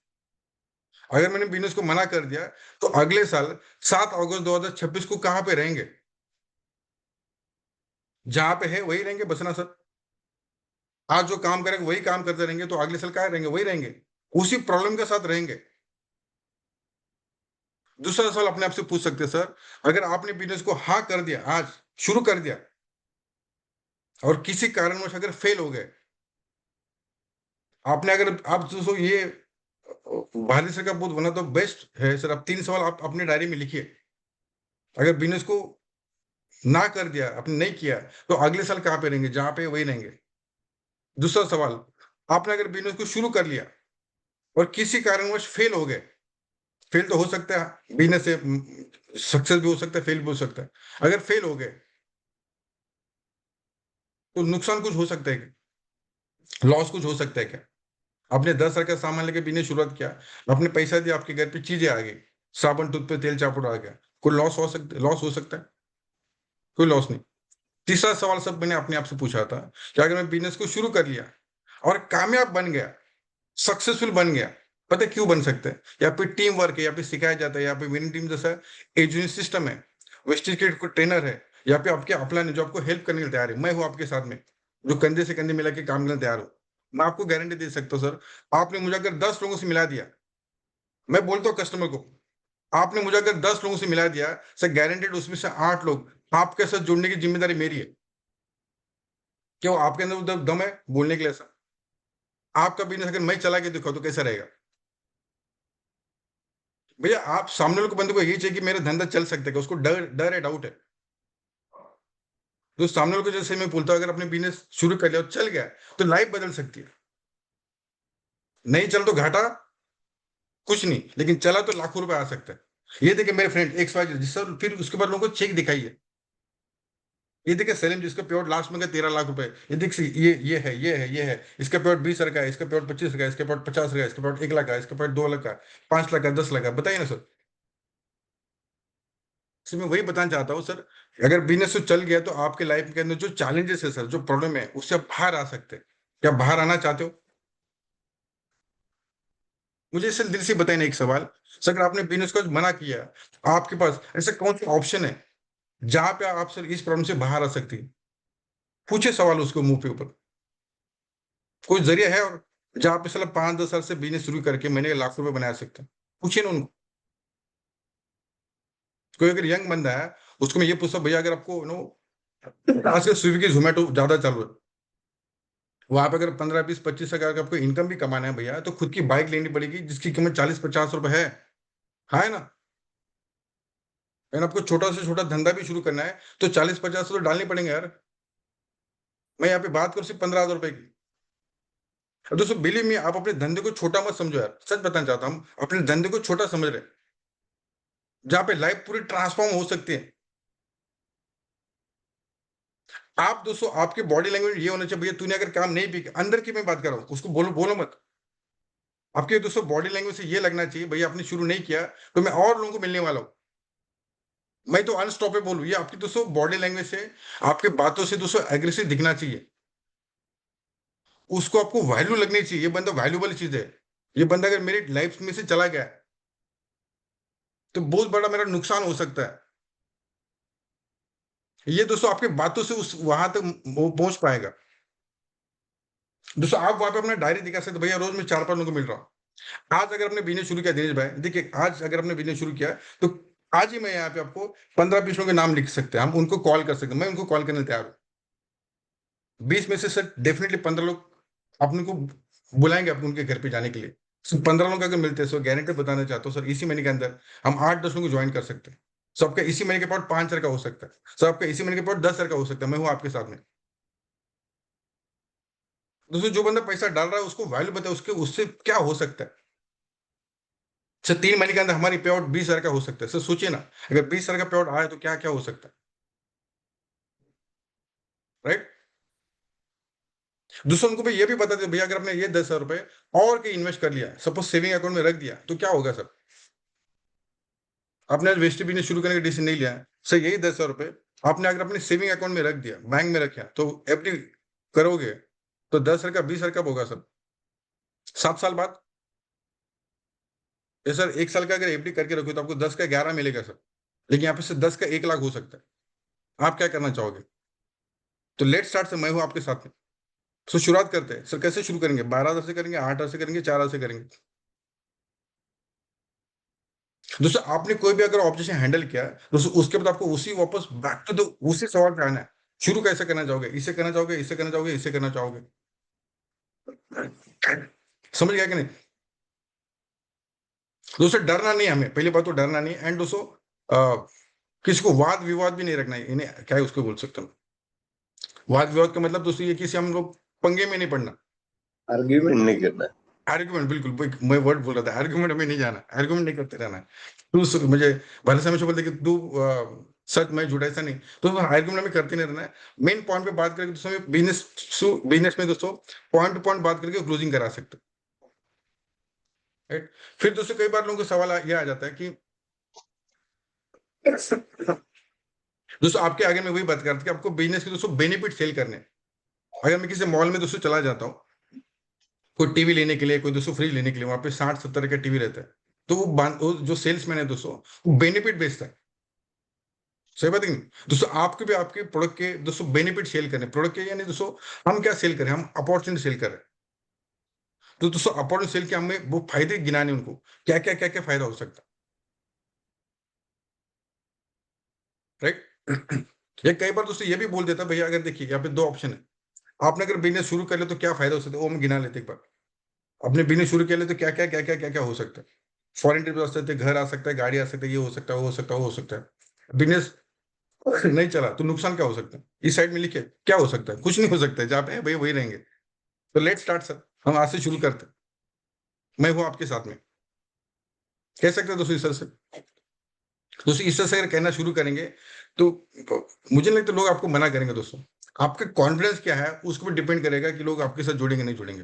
अगर मैंने बिजनेस को मना कर दिया तो अगले साल 7 अगस्त 2026 को कहां पे रहेंगे? जहां पे है वही रहेंगे बसना सर। आज जो काम करेंगे वही काम करते रहेंगे तो अगले साल कहाँ रहेंगे? वही रहेंगे, उसी प्रॉब्लम के साथ रहेंगे। दूसरा सवाल अपने आप से पूछ सकते हैं सर, अगर आपने बिजनेस को हाँ कर दिया, आज शुरू कर दिया, और किसी कारणवश अगर फेल हो गए, आपने अगर आप दोस्तों ये भारत सरकार बहुत बना तो बेस्ट है सर। आप 3 सवाल आप अपनी डायरी में लिखिए। अगर बिजनेस को ना कर दिया, आपने नहीं किया, तो अगले साल कहाँ पे रहेंगे? जहां पे वही रहेंगे। दूसरा सवाल, आपने अगर बिजनेस को शुरू कर लिया और किसी कारणवश फेल हो गए, फेल तो हो सकता है बिजनेस से, सक्सेस भी हो सकता है, फेल भी हो सकता है। अगर फेल हो गए तो नुकसान कुछ हो सकता है क्या? लॉस कुछ हो सकता है क्या? आपने 10 हजार का सामान लेके बिजनेस शुरुआत किया, आपने पैसा दिया, आपके घर पे चीजें आ गई, साबुन टूथपेस्ट तेल चापुड़ आ गया, कोई लॉस हो सकता है? कोई लॉस नहीं। तीसरा सवाल सब मैंने अपने आप से पूछा था कि अगर मैं बिजनेस को शुरू कर लिया और कामयाब बन गया, सक्सेसफुल बन गया, पता है क्यों बन सकते हैं? यहाँ पे टीम वर्क है, यहाँ पे सिखाया जाता है, यहाँ पे विनिंग टीम जैसा एजुकेशन सिस्टम है, वेस्टेज के कोई ट्रेनर है, यहाँ पे आपके अपलाइन है जो आपको हेल्प करने के लिए तैयार है, मैं हूँ आपके साथ में, जो कंधे से कंधे मिला के काम करने तैयार हूँ। मैं आपको गारंटी दे सकता हूँ सर, आपने मुझे अगर 10 लोगों से मिला दिया, मैं बोलता हूँ कस्टमर को, आपने मुझे अगर 10 लोगों से मिला दिया सर, गारंटेड उसमें से 8 लोग आपके साथ जुड़ने की जिम्मेदारी मेरी है। क्यों? आपके अंदर उधर दम है बोलने के लिए सर। आपका बिजनेस अगर मैं चला के दिखाऊं तो कैसा रहेगा? भैया आप सामने वाले को बंदे को यही चाहिए कि मेरा धंधा चल सकता है, उसको डर डर है, डाउट है। तो सामने वाले को जैसे मैं बोलता हूं, अगर अपने बिजनेस शुरू कर लिया और चल गया तो लाइफ बदल सकती है। नहीं चल तो घाटा कुछ नहीं, लेकिन चला तो लाखों रुपए आ सकता है। ये देखिए मेरे फ्रेंड एक सवाल जिससे फिर उसके बाद लोगों को चेक दिखाइए। ये देखिए सलीम जिसका पेआउट लास्ट में गया 13 लाख रुपए, ये देख ये है, इसका पेआउट 20 हजार का है, इसका पेआउट 25 का है, इसका पेआउट 50 का है, इसका पेआउट 1 लाख का है, इसका पेआउट 2 लाख का है, 5 लाख का, 10 लाख का। बताइए ना सर। सर मैं वही बताना चाहता हूँ सर, अगर बिजनेस तो चल गया तो आपके लाइफ के अंदर जो चैलेंजेस है सर, जो प्रॉब्लम है, उससे आप बाहर आ सकते हैं। क्या बाहर आना चाहते हो? मुझे सर दिल से बताइए ना एक सवाल, सर अगर आपने बिजनेस को मना किया, आपके पास ऐसा कौन सा ऑप्शन है जहां पे आप सर इस प्रॉब्लम से बाहर आ सकती है? पूछे सवाल उसको मुंह पे ऊपर। कोई जरिया है और जहां पे साला 5-10 साल से बिजनेस शुरू करके मैंने लाख रुपए बना सकते हैं? पूछिए ना उनको। कोई अगर यंग बंदा है, उसको मैं ये पूछता हूँ, भैया अगर आपको नो आजकल स्विगी जोमेटो ज्यादा चल रहा है, वहां पे अगर 15-20-25 हजार का आपको इनकम भी कमाना है भैया, तो खुद की बाइक लेनी पड़ेगी जिसकी कीमत 40-50 रुपए है। हाँ है ना? अगर आपको छोटा से छोटा धंधा भी शुरू करना है तो 40-50 तो डालने पड़ेंगे यार। मैं यहाँ पे बात करूँ सिर्फ 15 हजार रुपए की। और दोस्तों बिलीव मी, आप अपने धंधे को छोटा मत समझो यार, सच बताना चाहता हूँ, अपने धंधे को छोटा समझ रहे हैं, जहाँ पे लाइफ पूरी ट्रांसफॉर्म हो सकती है। आप दोस्तों आपके बॉडी लैंग्वेज ये होना चाहिए, भैया तूने अगर काम नहीं भी, अंदर की मैं बात कर रहा हूँ, उसको बोलो बोलो मत। आपके दोस्तों बॉडी लैंग्वेज से ये लगना चाहिए, भैया आपने शुरू नहीं किया तो मैं और लोगों को मिलने वाला हूँ, मैं तो अनस्टॉपेबल हूँ। ये आपकी दोस्तों बॉडी लैंग्वेज से, आपके बातों से दोस्तों एग्रेसिव दिखना चाहिए। उसको आपको वैल्यू लगनी चाहिए, ये बंदा वैल्यूबल चीज है। ये बंदा अगर मेरी लाइफ में से चला गया तो बहुत बड़ा मेरा नुकसान हो सकता है। ये दोस्तों आपके बातों से उस वहां तक वो पहुंच पाएगा। दोस्तों आप वहां पे अपना डायरी दिखा सकते, भैया रोज मैं 4-5 लोगों को मिल रहा हूँ। आज अगर आपने बिजनेस शुरू किया दिनेश भाई, देखिए आज अगर आपने बिजनेस शुरू किया तो आज ही मैं यहाँ पे आपको 15-20 लोगों के नाम लिख सकते हैं, हम उनको कॉल कर सकते हैं, मैं उनको कॉल करने तैयार हूँ। 20 में से सर डेफिनेटली 15 लोग अपने को बुलाएंगे अपने उनके घर पे जाने के लिए। सिर्फ 15 लोग अगर मिलते हैं सर, गारंटी बताना चाहता हूँ सर, इसी महीने के अंदर हम 8-10 लोगों को ज्वाइन कर सकते हैं। सबका इसी महीने के पार्ट 5 हजार का हो सकता है, सर आपका इसी महीने के पार्ट 10 हजार का हो सकता है, मैं हूँ आपके साथ में। दोस्तों जो बंदा पैसा डाल रहा है उसको वैल्यू बताए, उसके उससे क्या हो सकता है। सर 3 महीने के अंदर हमारी पे आउट 20 हजार का हो सकता है, सर सोचिए ना, अगर 20 हजार का पे आउट आया तो क्या क्या हो सकता है, राइट? दूसरों को भी ये भी बता दे, भैया अगर आपने ये 10 हजार रुपए और कहीं इन्वेस्ट कर लिया, सपोज सेविंग अकाउंट में रख दिया, तो क्या होगा सर? आपने आज वेस्ट बिजनेस शुरू करने का डिसीजन नहीं लिया है सर, यही 10 हजार रुपए आपने अगर अपने सेविंग अकाउंट में रख दिया, बैंक में रखा, तो एफडी करोगे, तो 10 हजार का 20 हजार कब होगा सर? 7 साल बाद। ये सर 1 साल का अगर एफडी करके रखो तो आपको 10 का 11 मिलेगा सर, लेकिन यहाँ पे से 10 का 1 लाख हो सकता है। आप क्या करना चाहोगे? तो लेट स्टार्ट से मैं हूँ आपके साथ में। तो शुरुआत करते हैं सर, कैसे शुरू करेंगे? 12,000 से करेंगे, 8,000 से करेंगे, 4,000 से करेंगे? दोस्तों आपने कोई भी अगर ऑब्जेक्शन हैंडल किया दोस्तों, उसके बाद आपको उसी वापस बैक टू द उसी सवाल पे आना है। शुरू कैसे करना चाहोगे? इसे करना चाहोगे, इसे करना चाहोगे, इसे करना चाहोगे? समझ गया कि नहीं? दोस्तों डरना नहीं है हमें, पहली बात तो डरना नहीं। एंड दोस्तों किसी को वाद विवाद भी नहीं रखना है, इन्हें क्या है उसको बोल सकता हूँ। वाद विवाद का मतलब दोस्तों ये किसी हम लोग पंगे में नहीं पड़ना। आर्ग्यूमेंट नहीं करना। आर्ग्यूमेंट, बिल्कुल मैं वर्ड बोल रहा था, आर्ग्यूमेंट में नहीं जाना, आर्ग्यूमेंट नहीं करते रहना है। मुझे भले से हमेशा बोलते कि तू सच मैं झूठा, ऐसा नहीं। तो आर्ग्यूमेंट में करते नहीं रहना है। मेन पॉइंट पे बात करके दोस्तों बिजनेस में दोस्तों पॉइंट टू पॉइंट बात करके क्लोजिंग करा सकते हो, राइट? फिर दोस्तों कई बार लोगों को सवाल ये आ जाता है कि दोस्तों आपके आगे मैं वही बात करता कि आपको बिजनेस के दोस्तों बेनिफिट सेल करने हैं। अगर मैं किसी मॉल में दोस्तों चला जाता हूँ कोई टीवी लेने के लिए, कोई दोस्तों फ्रिज लेने के लिए, वहां पे 60-70 का टीवी रहता है, तो वो जो सेल्समैन है दोस्तों वो बेनिफिट बेचता है। सही बात है कि नहीं दोस्तों? आपके भी आपके प्रोडक्ट के दोस्तों बेनिफिट सेल करें, प्रोडक्ट के यानी दोस्तों हम क्या सेल करें? हम अपॉर्चुनिटी सेल करें। तो दोस्तों अपॉर्चुनिटी सेल के हमें वो फायदे गिनाने, उनको क्या क्या क्या क्या फायदा हो सकता है, राइट? ये कई बार दोस्तों ये भी बोल देता है भैया, अगर देखिए यहाँ पे 2 ऑप्शन है, आपने अगर बिजनेस शुरू कर लिया तो क्या फायदा हो सकता है, वो हम गिना लेते एक बार। आपने बिजनेस शुरू किया ले तो क्या क्या क्या क्या क्या क्या हो सकता है? फॉरेन ट्रिप आ सकते हैं, घर आ सकता है, गाड़ी आ सकता है, ये हो सकता है, वो हो सकता है, वो हो सकता है। बिजनेस नहीं चला तो नुकसान क्या हो सकता है? इस साइड में लिखे क्या हो सकता है? कुछ नहीं हो सकता है, जहाँ पे है भैया वही रहेंगे। तो लेट स्टार्ट सर, हम आज से शुरू करते हैं। मैं हूँ आपके साथ में, कह सकते हैं दोस्तों इस तरह से। दोस्तों इस तरह से अगर कहना शुरू करेंगे तो मुझे नहीं लगता लोग आपको मना करेंगे दोस्तों। आपका कॉन्फिडेंस क्या है उसको भी डिपेंड करेगा कि लोग आपके साथ जुड़ेंगे नहीं जुड़ेंगे।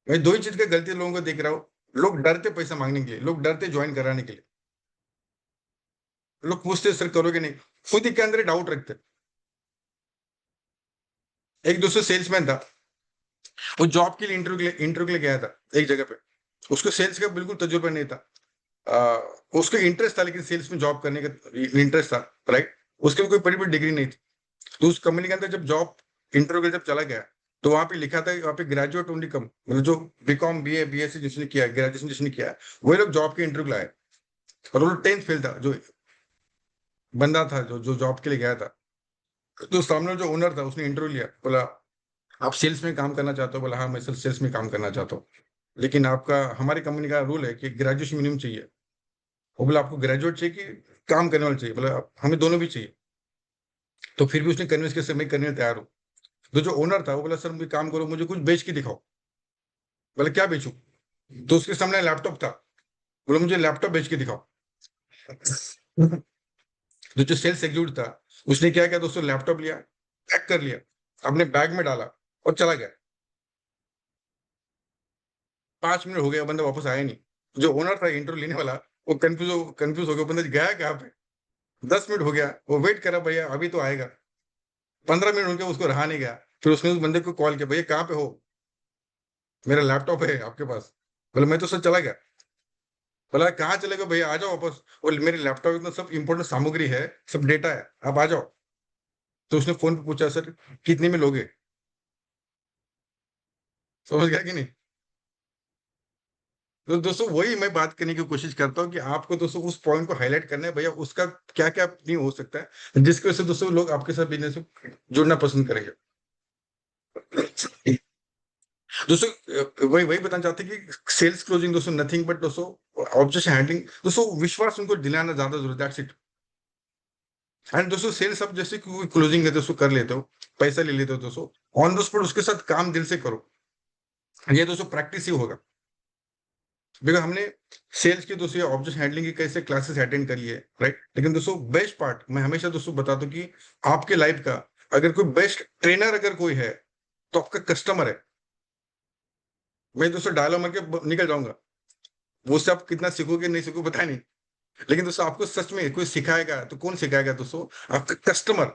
मैं 2 ही चीज का गलती लोगों को देख रहा हूँ। लोग डरते पैसा मांगने के लिए, लोग डरते ज्वाइन कराने के लिए। लोग पूछते सर करोगे नहीं, खुद ही के अंदर डाउट रखते। एक दोस्तों सेल्समैन था, वो जॉब के लिए इंटरव्यू के लिए गया था एक जगह पे। उसको सेल्स का बिल्कुल तजुर्बा नहीं था। आ, उसको इंटरेस्ट था, लेकिन सेल्स में जॉब करने का इंटरेस्ट था, राइट? उसके भी कोई बड़ी बड़ी डिग्री नहीं थी। तो उस कंपनी के अंदर जब जॉब इंटरव्यू के लिए जब चला गया, तो वहां पे लिखा था वहां पे ग्रेजुएट ओनली कम, मतलब जो बीकॉम बीए बीएससी जिसने किया, ग्रेजुएशन जिसने किया, वही लोग जॉब के इंटरव्यू लाए। और वो 10th फेल था जो बंदा था, जो जॉब के लिए गया था। तो सामने जो ओनर था उसने इंटरव्यू लिया, बोला आप सेल्स में काम करना चाहते हो? बोला हाँ मैं सर सेल्स में काम करना चाहता हूँ, लेकिन आपका हमारी कंपनी का रूल है कि ग्रेजुएशन मिनिमम चाहिए। वो बोला आपको ग्रेजुएट चाहिए कि काम करने वाला चाहिए? बोला हमें दोनों भी चाहिए। तो फिर भी उसने कन्विंस किया, मैं करने तैयार हूँ। तो जो ओनर था वो बोला सर मुझे काम करो, मुझे कुछ बेच के दिखाओ। बोले क्या बेचूं? तो उसके सामने लैपटॉप था, बोला मुझे लैपटॉप बेच के दिखाओ। तो जो सेल्स एग्जीक्यूटिव था उसने क्या किया दोस्तों, लैपटॉप लिया, पैक कर लिया, अपने बैग में डाला और चला गया। 5 मिनट हो गया, बंदा वापस आया नहीं। जो ओनर था इंटरव्यू लेने वाला, वो कंफ्यूज हो गया, बंदा गया कहाँ पे? 10 मिनट हो गया, वो वेट करा, भैया अभी तो आएगा। 15 मिनट हो गया, उसको रहा नहीं गया। फिर उसने उस बंदे को कॉल किया, भैया कहाँ पे हो? मेरा लैपटॉप है आपके पास? बोले मैं तो सर चला गया। बोला कहाँ चले गए भैया, आ जाओ वापस। बोले मेरे लैपटॉप में तो सब इंपॉर्टेंट सामग्री है, सब डेटा है, आप आ जाओ। तो उसने फोन पे पूछा सर कितने में लोगे? समझ गया कि नहीं? तो दोस्तों वही मैं बात करने की कोशिश करता हूँ कि आपको दोस्तों उस पॉइंट को हाईलाइट करना है, भैया उसका क्या क्या नहीं हो सकता है, जिसकी वजह से दोस्तों लोग आपके साथ बिजनेस में जुड़ना पसंद करेंगे। दोस्तों वही वही बताना चाहते हैं कि सेल्स क्लोजिंग दोस्तों नथिंग बट दोस्तों ऑब्जेक्शन हैंडलिंग, दोस्तों विश्वास उनको दिलाना ज्यादा जरूरी, दैट्स इट। एंड दोस्तों सेल्स अब जैसे कोई क्लोजिंग है दोस्तों कर लेते हो, पैसा ले लेते हो दोस्तों, ऑन द स्पॉट उसके साथ काम दिल से करो। ये दोस्तों प्रैक्टिस ही होगा। बिकॉज हमने सेल्स की दोस्तों ऑब्जेक्ट हैंडलिंग की कैसे क्लासेस अटेंड करी है, राइट? लेकिन दोस्तों बेस्ट पार्ट मैं हमेशा दोस्तों बताता हूँ कि आपके लाइफ का अगर कोई बेस्ट ट्रेनर अगर कोई है तो आपका कस्टमर है। मैं दोस्तों डायलॉग मार के निकल जाऊंगा, वो से आप कितना सीखोगे नहीं सीखोगे पता नहीं, लेकिन दोस्तों आपको सच में कोई सिखाएगा तो कौन सिखाएगा दोस्तों? आपका कस्टमर।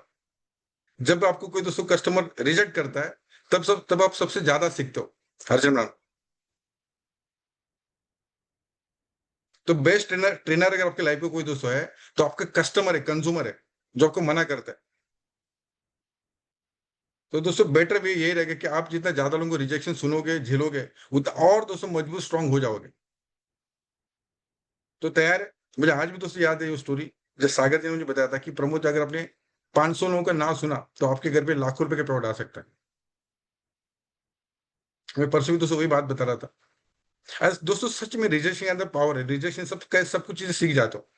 जब आपको कोई दोस्तों कस्टमर रिजेक्ट करता है, तब आप सबसे ज्यादा सीखते हो। अर्जुन, तो बेस्ट ट्रेनर ट्रेनर अगर आपके लाइफ में कोई दोस्तों है तो आपका कस्टमर है, कंज्यूमर है, जो आपको मना करता है। तो दोस्तों बेटर भी यही रहेगा कि आप जितना ज्यादा लोगों को रिजेक्शन सुनोगे, झेलोगे, उतना और दोस्तों मजबूत स्ट्रांग हो जाओगे। तो तैयार है? मुझे आज भी दोस्तों याद है वो स्टोरी, जब सागर जी ने मुझे बताया था कि प्रमोद अगर आपने 500 लोगों का ना सुना तो आपके घर पे लाखों रुपए के प्लॉट आ सकता है। मैं परसों भी दोस्तों वही बात बता रहा था। दोस्तों सच में रिजेक्शन के अंदर पावर है, रिजेक्शन सब कुछ चीजें सीख जाते हो।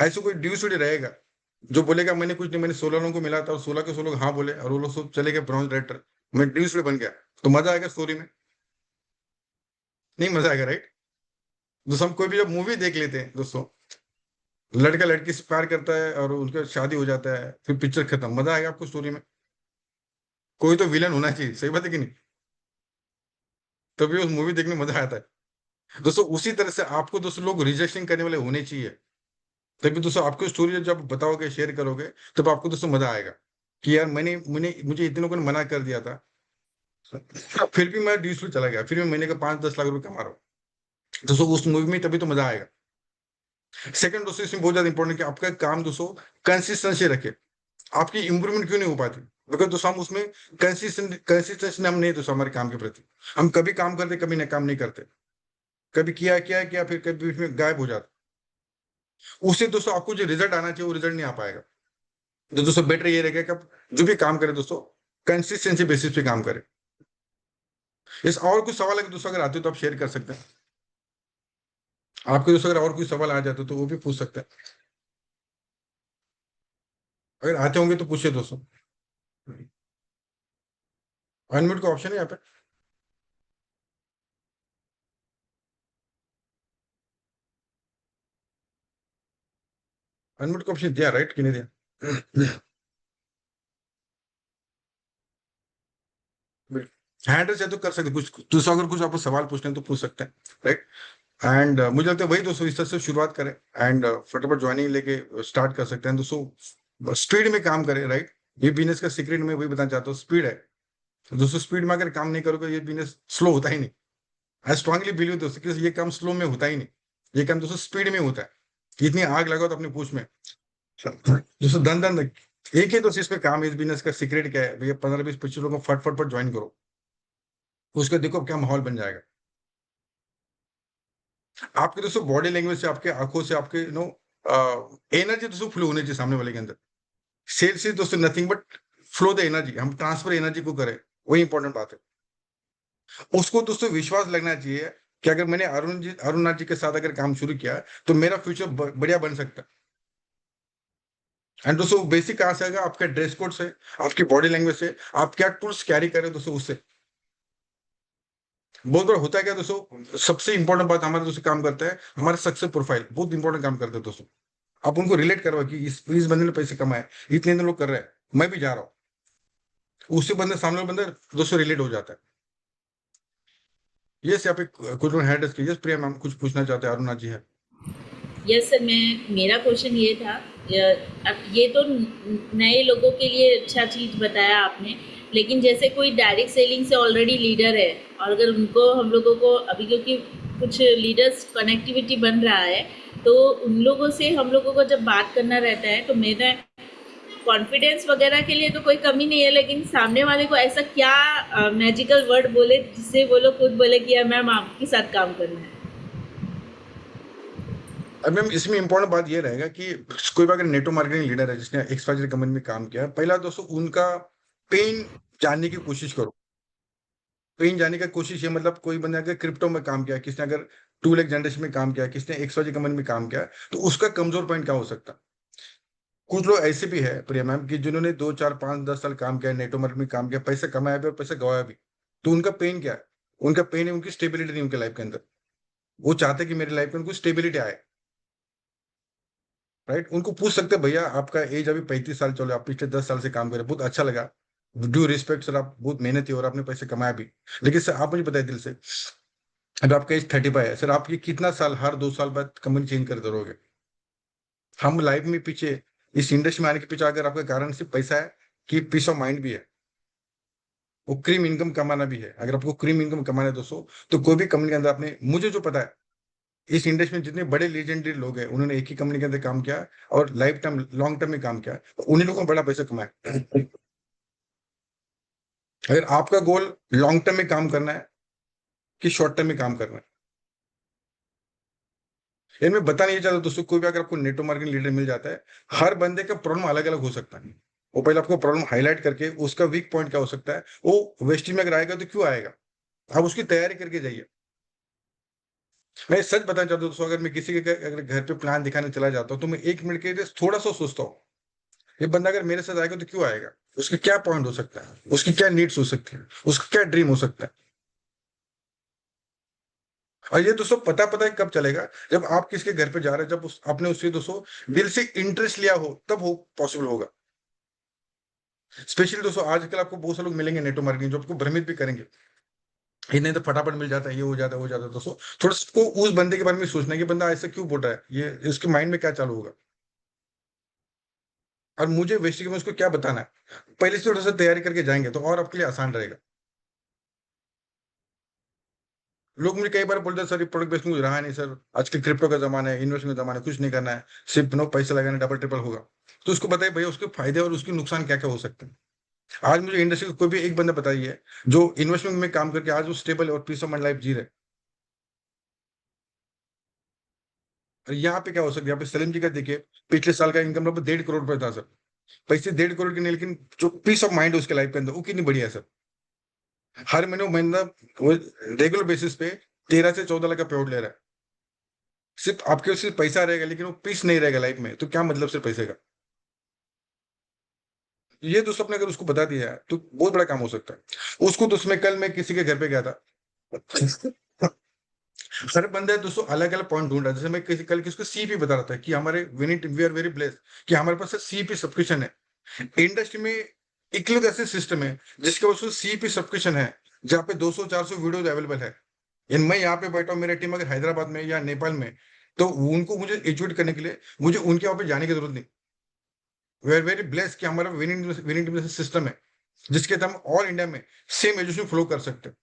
ऐसे कोई ड्यूसुडी रहेगा जो बोलेगा मैंने कुछ नहीं, मैंने 16 लोगों को मिला था और 16 के 16 लोग हाँ बोले और वो लोग सब चले गए ब्रॉन्ज रेटर, मैं ड्यूसुडी बन गया। तो मजा आएगा स्टोरी में? नहीं मजा आएगा, राइट? दोस्तों हम कोई भी जब मूवी देख लेते हैं दोस्तों, लड़का लड़की से प्यार करता है और उनका शादी हो जाता है, फिर पिक्चर खत्म, मजा आएगा आपको स्टोरी में? कोई तो विलन होना चाहिए, सही बात है कि नहीं? तभी उस मूवी देखने में मजा आता है। दोस्तों उसी तरह से आपको दोस्तों लोग रिजेक्शन करने वाले होने चाहिए, तभी दोस्तों आपको स्टोरी जब बताओगे, शेयर करोगे, तब आपको दोस्तों मजा आएगा कि यार मैंने मैंने मुझे इतने लोगों ने मना कर दिया था, फिर भी मैं ड्यूज पे चला गया, फिर भी महीने का 5-10 लाख रुपए कमा रहा हूँ। दोस्तों उस मूवी में तभी तो मजा आएगा। सेकंड दोस्तों इसमें बहुत ज्यादा इंपॉर्टेंट कि आपका काम दोस्तों कंसिस्टेंसी रखे। आपकी इंप्रूवमेंट क्यों नहीं हो पाती? बिकॉज दोस्तों हम उसमें कंसिस्टेंसी हम नहीं दोस्तों हमारे काम के प्रति। हम कभी काम करते, कभी नहीं काम नहीं करते, कभी किया किया किया, फिर कभी बीच में गायब हो जाता। उससे दोस्तों आपको जो रिजल्ट आना चाहिए वो रिजल्ट नहीं आ पाएगा। तो दोस्तों बेटर ये रहेगा कि आप जो भी काम करें दोस्तों कंसिस्टेंसी बेसिस पे काम करें। इस और कुछ सवाल अगर दोस्तों अगर आते हो तो आप शेयर कर सकते हैं। आपके दोस्तों अगर और कोई सवाल आ जाते तो वो भी पूछ सकते हैं, अगर आते होंगे तो पूछिए दोस्तों। अनम्यूट का ऑप्शन है यहाँ पे? अनम्यूट का ऑप्शन दिया राइट कि नहीं दिया? हैंड से तो कर सकते, कुछ दूसरा अगर कुछ आपको सवाल पूछने हैं तो पूछ सकते हैं, राइट? एंड मुझे लगता है वही दोस्तों इस तरह से शुरुआत करें एंड फटाफट ज्वाइनिंग लेके स्टार्ट कर सकते हैं दोस्तों। स्पीड में काम करें, राइट? ये बिजनेस का सीक्रेट मैं वही बताना चाहता हूँ, स्पीड है। तो दोस्तों स्पीड में अगर काम नहीं करोगे ये बिजनेस स्लो होता ही नहीं। आई स्ट्रांगली बिलीव दोस्तों कि ये काम स्लो में होता ही नहीं, ये काम दोस्तों स्पीड में होता है। इतनी आग लगाओ तो अपनी पूछ में दोस्तों दन दन एक ही दोस्तों इसमें काम है। इस बिजनेस का सीक्रेट क्या है भैया? 15-20-25 लोगों को फट फट फट ज्वाइन करो, उसका देखो क्या माहौल बन जाएगा। आपके दोस्तों बॉडी लैंग्वेज से, आपके आंखों से, आपके एनर्जी दोस्तों फ्लो होनी चाहिए सामने वाले के अंदर। सेल्स इज दोस्तों nothing but flow the energy, हम ट्रांसफर एनर्जी को करें, वही इंपॉर्टेंट बात है। उसको दोस्तों विश्वास लगना चाहिए कि अगर मैंने अरुणनाथ जी के साथ अगर काम शुरू किया तो मेरा फ्यूचर बढ़िया बन सकता है। एंड दोस्तों बेसिक कहाँ से आएगा? आपका ड्रेस कोड से, आपकी बॉडी लैंग्वेज से, आप क्या टूल्स कैरी कर रहे हो दोस्तों उससे। बहुत बार होता है क्या दोस्तों, सबसे इंपॉर्टेंट बात हमारे दोस्तों काम करता है, हमारे सक्सेस प्रोफाइल बहुत इंपॉर्टेंट काम करते हैं दोस्तों। आप उनको रिलेट करवा कि इस बंदे ने पैसे कमाए, इतने लोग कर रहे हैं, मैं भी जा रहा हूँ, उससे बंदे सामने वाला बंदा दोस्तों रिलेट हो जाता है। यस यहाँ पे कुछ लोग हैंड यस प्रिया मैम कुछ पूछना चाहते हैं, अरुणा जी है। यस सर, मेरा क्वेश्चन ये था, अब ये तो नए लोगों के लिए अच्छा चीज़ बताया आपने, लेकिन जैसे कोई डायरेक्ट सेलिंग से ऑलरेडी लीडर है और अगर उनको हम लोगों को अभी, क्योंकि कुछ लीडर्स कनेक्टिविटी बन रहा है, तो उन लोगों से हम लोगों को जब बात करना रहता है तो मेरा कॉन्फिडेंस वगैरह के लिए तो कोई कमी नहीं है, लेकिन सामने वाले को ऐसा क्या मैजिकल वर्ड बोले जिससे वो लोग खुद बोले कि यार मैम आपके साथ काम करना है। अब मैम इसमें इंपॉर्टेंट बात ये रहेगा कि कोई भी अगर नेटवर्क मार्केटिंग लीडर है जिसने एक्सवाइजेड कंपनी में काम किया, पहला दोस्तों उनका पेन जानने की कोशिश करो। पेन जानने की कोशिश, ये मतलब कोई बंदा अगर क्रिप्टो में काम किया, किसने अगर 2 लाख जनरेशन में काम किया, किसने एक्सवाइजेड कंपनी में काम किया, तो उसका कमजोर पॉइंट क्या हो सकता है? कुछ लोग ऐसे भी है प्रिया मैम कि जिन्होंने 2 4 5 10 साल काम किया, नेटवर्क मार्केटिंग में काम किया, पैसा कमाया भी और पैसा गवाया भी। तो उनका पेन क्या है? उनका पेन है उनकी स्टेबिलिटी नहीं उनके लाइफ के अंदर। वो चाहते कि मेरी लाइफ में उनको स्टेबिलिटी आए, राइट? उनको पूछ सकते हैं भैया आपका एज अभी 35 साल चलो, आप पिछले 10 साल से काम कर रहे हैं, बहुत अच्छा लगा, ड्यू रिस्पेक्ट सर, आप बहुत मेहनती हो और आपने पैसे कमाया भी, लेकिन सर आप मुझे बताइए दिल से, अब आपका एज 35 है सर, आप ये कितना साल हर 2 साल बाद कंपनी चेंज करते रहोगे? हम लाइफ में पीछे इस इंडस्ट्री में आने के पीछे अगर आपका कारण सिर्फ पैसा है कि पीस ऑफ माइंड भी है, वो क्रीम इनकम कमाना भी है। अगर आपको क्रीम इनकम कमाना है दोस्तों, तो कोई भी कंपनी के अंदर आपने, मुझे जो पता है इस इंडस्ट्री में जितने बड़े लेजेंडरी लोग हैं उन्होंने एक ही कंपनी के अंदर काम किया और लाइफ टाइम लॉन्ग टर्म में काम किया, उन्हीं लोगों ने बड़ा पैसा कमाया। अगर आपका गोल लॉन्ग टर्म में काम करना है कि शॉर्ट टर्म में काम करना है, इनमें बता नहीं चाहता दोस्तों, कोई भी अगर आपको नेटवर्क मार्केटिंग लीडर मिल जाता है, हर बंदे का प्रॉब्लम अलग अलग हो सकता है। वो पहले आपको प्रॉब्लम हाईलाइट करके उसका वीक पॉइंट क्या हो सकता है, वो वेस्टिंग में अगर आएगा तो क्यों आएगा, आप उसकी तैयारी करके जाइए। मैं सच बताना चाहता हूँ दोस्तों, अगर मैं किसी के अगर घर पे प्लान दिखाने चला जाता हूँ तो मैं 1 मिनट के लिए थोड़ा सा सोचता हूँ, ये बंदा अगर मेरे साथ आएगा तो क्यों आएगा, उसके क्या पॉइंट हो सकता है, उसकी क्या नीड्स हो सकती है, उसका क्या ड्रीम हो सकता है। और ये दोस्तों पता पता है कब चलेगा, जब आप किसके घर पे जा रहे हैं, जब आपने उससे दोस्तों दिल से इंटरेस्ट लिया हो, तब हो पॉसिबल होगा। स्पेशली दोस्तों आजकल आपको बहुत सारे लोग मिलेंगे नेटवर्क मार्केटिंग जो आपको भ्रमित भी करेंगे, ये नहीं तो फटाफट मिल जाता है, ये हो जाता है, हो जाता है। दोस्तों थोड़ा सा को उस बंदे के बारे में सोचना है कि बंदा ऐसा क्यों बोल रहा है, ये इसके माइंड में क्या चालू होगा, और मुझे बेसिकली में उसको क्या बताना है, पहले से थोड़ा सा तैयारी करके जाएंगे तो और आपके लिए आसान रहेगा। लोग मुझे कई बार बोलते हैं सर ये प्रोडक्ट बेस्ड मुझे रहा नहीं सर, आजकल क्रिप्टो का जमाना है, इन्वेस्टमेंट का जमाना है, कुछ नहीं करना है, सिर्फ नो पैसा लगाना डबल ट्रिपल होगा। तो उसको बताइए भैया उसके फायदे और उसके नुकसान क्या क्या हो सकते हैं। आज मुझे इंडस्ट्री का कोई भी एक बंदा बताइए जो इन्वेस्टमेंट में काम करके आज वो स्टेबल और पीस ऑफ माइंड लाइफ जी रहे। और यहाँ पे क्या हो सकता है, यहाँ पे सलीम जी का देखिए पिछले साल का इनकम लगभग 1.5 करोड़ रुपए था सर, पैसे 1.5 करोड़ के नहीं, लेकिन जो पीस ऑफ माइंड है उसके लाइफ के अंदर वो कितनी बढ़िया है सर। हर महीने वो महीना वो रेगुलर बेसिस पे 13 से 14 लाख का पेआउट ले रहा है। सिर्फ आपके सिर्फ पैसा रहेगा लेकिन वो पीस नहीं रहेगा लाइफ में, तो क्या मतलब सिर्फ पैसे का। ये दोस्तों अपने अगर उसको बता दिया है तो बहुत बड़ा काम हो सकता है उसको। तो उसमें कल मैं किसी के घर पे गया था, हर बंदा दोस्तों अलग अलग पॉइंट ढूंढ रहा है। जैसे मैं किसी कल किसको सीपी बता रहा था कि हमारे वी आर वेरी ब्लेस्ड कि हमारे पास सीपी सब्सक्रिप्शन है। इंडस्ट्री में इकलौता ऐसे सिस्टम है जिसके पास सीपी सब्सक्रिप्शन है, जहाँ पे 200-400 वीडियोज अवेलेबल है। इन मैं यहाँ पे बैठा हूँ, मेरा टीम अगर हैदराबाद में या नेपाल में, तो उनको मुझे एजुकेट करने के लिए मुझे उनके वहां पे जाने की जरूरत नहीं। वी आर वेरी ब्लेस्ड कि हमारा विनिंग सिस्टम है जिसके तहत हम ऑल इंडिया में सेम एजुकेशन फ्लो कर सकते हैं।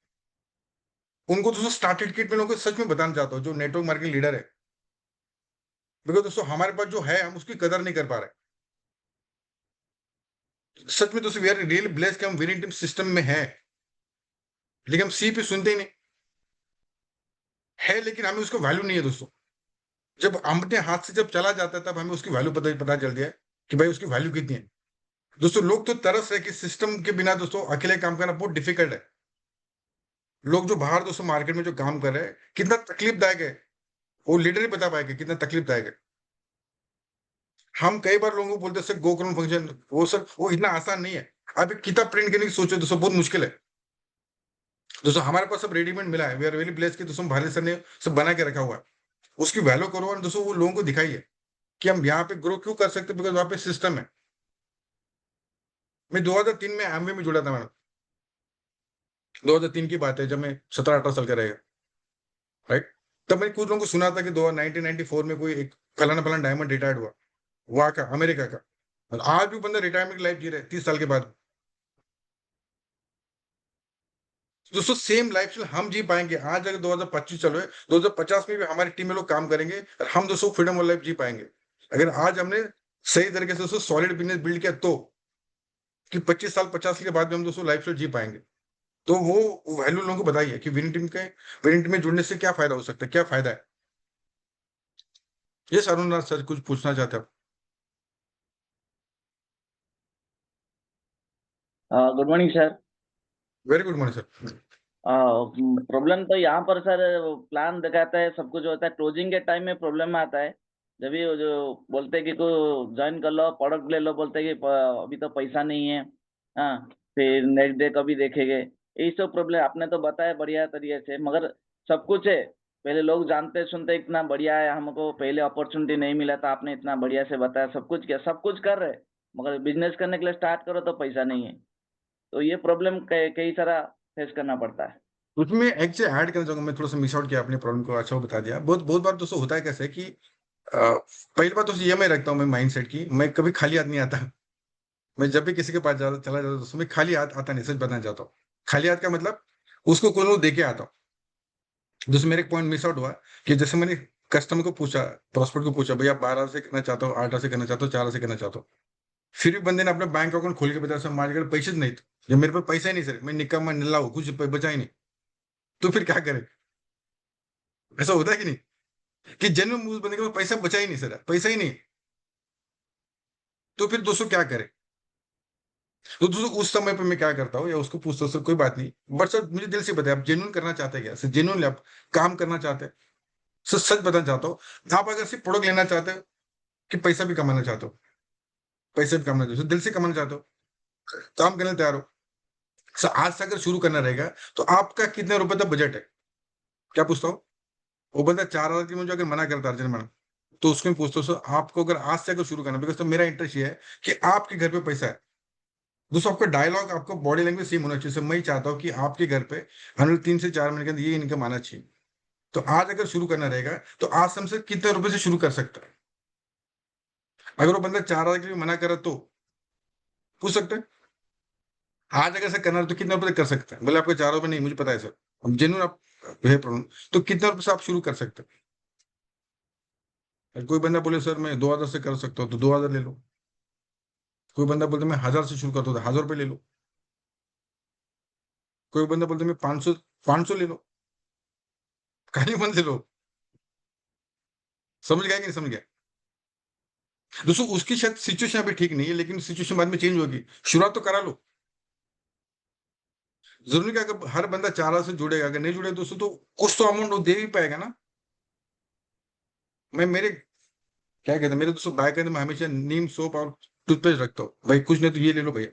उनको दोस्तों स्टार्टेड किट में लोगों को सच में बताना चाहता हूँ जो नेटवर्क मार्केटिंग लीडर है, बिकॉज दोस्तों हमारे पास जो है हम उसकी कदर नहीं कर पा रहे। सच में दोस्तों वी आर रियली ब्लेस्ड कि हम विनिंग टीम सिस्टम में है, लेकिन हम सी पे सुनते ही नहीं है, लेकिन हमें उसका वैल्यू नहीं है दोस्तों। जब अपने हाथ से जब चला जाता है तब हमें उसकी वैल्यू पता चल गया है कि भाई उसकी वैल्यू कितनी है। दोस्तों लोग तो तरस रहे कि सिस्टम के बिना दोस्तों अकेले काम करना बहुत डिफिकल्ट है। लोग जो बाहर दोस्तों मार्केट में जो काम कर रहे हैं कितना तकलीफदायक है, वो लीडर ही बता पाएगा कितना तकलीफदायक है। हम कई बार लोगों को बोलते हैं सर गो करो फंक्शन, वो सर वो इतना आसान नहीं है। आप एक किताब प्रिंट करने की सोचो दोस्तों बहुत मुश्किल है। दोस्तों हमारे पास सब रेडीमेड मिला है, वी आर वेरी ब्लेस्ड कि दोस्तों भारत सर ने सब बना के रखा हुआ है। उसकी वैल्यू करो और दोस्तों वो लोगों को दिखाइए कि हम यहाँ पे ग्रो क्यों कर सकते, बिकॉज वहां पे सिस्टम है। मैं 2003 में एमवे में जुड़ा था मैडम, 2003 की बात है जब मैं 17-18 साल का रहेगा, राइट। तब मैंने कुछ लोगों को सुना था कि 1994 में कोई एक फलाना फलाना डायमंड रिटायर्ड हुआ, वहां का अमेरिका का, और आज भी बंदा रिटायरमेंट की लाइफ जी रहे 30 साल के बाद। दोस्तों सेम लाइफ स्टाइल हम जी पाएंगे आज, अगर 2025 चल रहे 2050 में भी हमारी टीम में लोग काम करेंगे और हम दोस्तों फ्रीडम ऑफ लाइफ जी पाएंगे। अगर आज हमने सही तरीके से दोस्तों सॉलिड बिजनेस बिल्ड किया तो, कि 25 साल 50 साल के बाद भी हम दोस्तों लाइफ स्टाइल जी पाएंगे। तो वो वैल्यू लोगों को बताइए कि विनिंग टीम में जुड़ने से क्या फायदा हो सकता है, क्या फायदा है। ये अरुण सर कुछ पूछना चाहते हैं आप? Good morning sir. Very good morning sir. Problem तो यहाँ पर सर प्लान दिखाता है सब कुछ होता है, क्लोजिंग के टाइम में प्रॉब्लम आता है। जब भी वो जो बोलते हैं कि को ज्वाइन कर लो प्रोडक्ट ले लो, बोलते हैं कि अभी तो पैसा नहीं है, हाँ फिर नेक्स्ट डे कभी देखेंगे। यही सब प्रॉब्लम आपने तो बताया बढ़िया तरीके से, मगर सब कुछ है। पहले लोग जानते सुनते इतना बढ़िया है, हमको पहले अपॉर्चुनिटी नहीं मिला था, आपने इतना बढ़िया से बताया, सब कुछ किया, सब कुछ कर रहे, मगर बिजनेस करने के लिए स्टार्ट करो तो पैसा नहीं है। तो ये प्रॉब्लम कई सारा फेस करना पड़ता है। उसमें एक चीज ऐड करना चाहूंगा, मैं थोड़ा सा मिस आउट किया अपने प्रॉब्लम को, अच्छा वो बता दिया। बहुत बहुत बार दोस्तों होता है कैसे कि पहली बात तो ये मैं रखता हूँ मैं माइंड सेट की, मैं कभी खाली हाथ नहीं आता। मैं जब भी किसी के पास चला जाता हूँ दोस्तों मैं खाली हाथ आता नहीं, सच बताना चाहता हूँ। खाली हाथ का मतलब उसको कोई दे के आता हूँ। जैसे मेरे एक पॉइंट मिस आउट हुआ कि जैसे मैंने कस्टमर को पूछा, प्रॉस्पेक्ट को पूछा, भैया 12 से करना चाहता हूँ, 8 से करना चाहता हूँ, 4 से करना चाहता हूँ। फिर भी बंदे ने अपना बैंक अकाउंट खोल के बताया सर हमारे घर पैसे नहीं थे, या मेरे पास पैसा ही नहीं सर, मैं निकम्मा निल्ला हूँ, कुछ बचा ही नहीं। तो फिर क्या करे? ऐसा होता है कि नहीं कि जेन्युइन उस बंदे के पास पैसा बचा ही नहीं सर, पैसा ही नहीं। तो फिर दोस्तों क्या करे? तो दोस्तों उस समय पे मैं क्या करता हूँ या उसको पूछता हूँ सर कोई बात नहीं, बट सर मुझे दिल से बताए आप जेन्युइन करना चाहते हैं क्या सर, जेन्युइन आप काम करना चाहते हैं सर, सच बताना चाहता हूँ। आप अगर सिर्फ प्रोडक्ट लेना चाहते हो कि पैसा भी कमाना चाहते हो, पैसे भी कमाना चाहते हो, दिल से कमाना चाहते हो, काम करने तैयार हो सर, आज से अगर शुरू करना रहेगा तो आपका कितने रुपए तक बजट है? क्या पूछता हूँ? वो बंदा 4,000 की मुझे अगर मना करता है अर्जेंट मैडम, तो उसको मैं पूछता हूँ सर आपको अगर आज से अगर शुरू करना, बिकॉज तो मेरा इंटरेस्ट ये है कि आपके घर पे पैसा है। दोस्तों आपका डायलॉग, आपको बॉडी लैंग्वेज सेम होना चाहिए सर, मैं ही चाहता हूँ कि आपके घर पे हर 3 से 4 महीने के अंदर ये इनकम आना चाहिए। तो आज अगर शुरू करना रहेगा तो आज से हमसे कितने रुपए से शुरू कर सकता है? अगर वो बंदा 4,000 के लिए मना करे तो पूछ सकते हैं आज अगर से करना है तो कितने रुपए तक कर सकते हैं? बोले आपको 4 रुपए नहीं, मुझे पता है सर, अब जेन्युइन आप है प्रॉब्लम, तो कितने रुपए से आप शुरू कर सकते हैं? कोई बंदा बोले सर मैं 2,000 से कर सकता हूँ, तो 2,000 ले लो। कोई बंदा बोलते मैं 1,000 से शुरू करता हूँ, तो 1,000 रुपये ले लो। कोई बंदा बोलते मैं 500 ले लो, कहानी बंद ले लो। समझ गया कि नहीं समझ गया? दोस्तों उसकी शायद सिचुएशन अभी ठीक नहीं है, लेकिन सिचुएशन बाद में चेंज होगी, शुरुआत तो करा लो। जरूरी क्या अगर हर बंदा 4,000 से जुड़ेगा, अगर नहीं जुड़े दोस्तों तो कुछ तो अमाउंट वो दे भी पाएगा ना। मैं मेरे क्या कहते हैं, मेरे दोस्तों बैग के अंदर मैं हमेशा नीम सोप और टूथपेस्ट रखता हूँ, भाई कुछ नहीं तो ये ले लो भैया,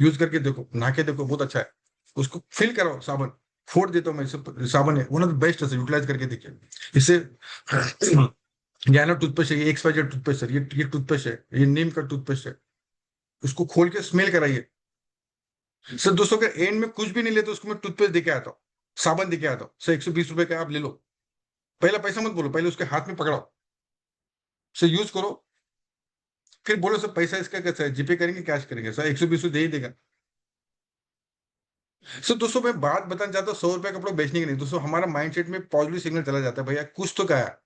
यूज करके देखो, नहा के देखो, बहुत अच्छा है। उसको फिल करो, साबुन फोड़ देता हूँ मैं, साबुन है वन ऑफ द बेस्ट है, यूटिलाइज करके देखिए इससे। ज्ञानो टूथपेस्ट है, ये एक्सपाइजेड टूथपेस्ट है, ये टूथपेस्ट है, ये नीम का टूथपेस्ट है, उसको खोल के स्मेल कराइए सर। दोस्तों अगर एंड में कुछ भी नहीं लेते उसको मैं टूथपेस्ट देके आता हूँ, साबुन देके आता हूँ सर, 120 रुपए का आप ले लो। पहला पैसा मत बोलो, पहले उसके हाथ में पकड़ाओ सर, यूज करो, फिर बोलो सर पैसा इसका कैसा है, जीपे करेंगे कैश करेंगे सर, 120 दे ही देगा सर। दोस्तों मैं बात बताना चाहता हूँ 100 रुपए का कपड़ा बेचने की नहीं, दोस्तों हमारा माइंडसेट में पॉजिटिव सिग्नल चला जाता है, भैया कुछ तो क्या है।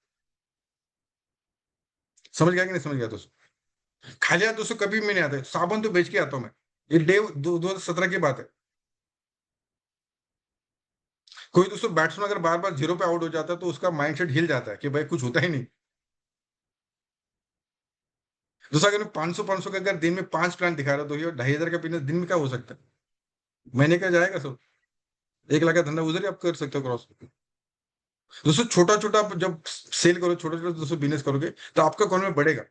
समझ गया कि नहीं समझ गया दोस्तों? खाली हाथ दोस्तों कभी भी नहीं आते, साबुन तो बेच के आता हूं मैं, ये डे 2017 की बात है। कोई दोस्तों बैट्समैन अगर बार बार 0 पे आउट हो जाता है तो उसका माइंडसेट हिल जाता है कि भाई कुछ होता ही नहीं। दोस्तों अगर मैं 500 का अगर दिन में 5 प्लान दिखा रहा हूं तो ये 2,500 का बिजनेस दिन में क्या हो सकता है? महीने का जाएगा सर, 1 लाख का धंधा उधर ही आप कर सकते हो क्रॉस। दोस्तों छोटा छोटा जब सेल करो, छोटा छोटा दोस्तों बिजनेस करोगे तो आपका कॉन्फिडेंस बढ़ेगा।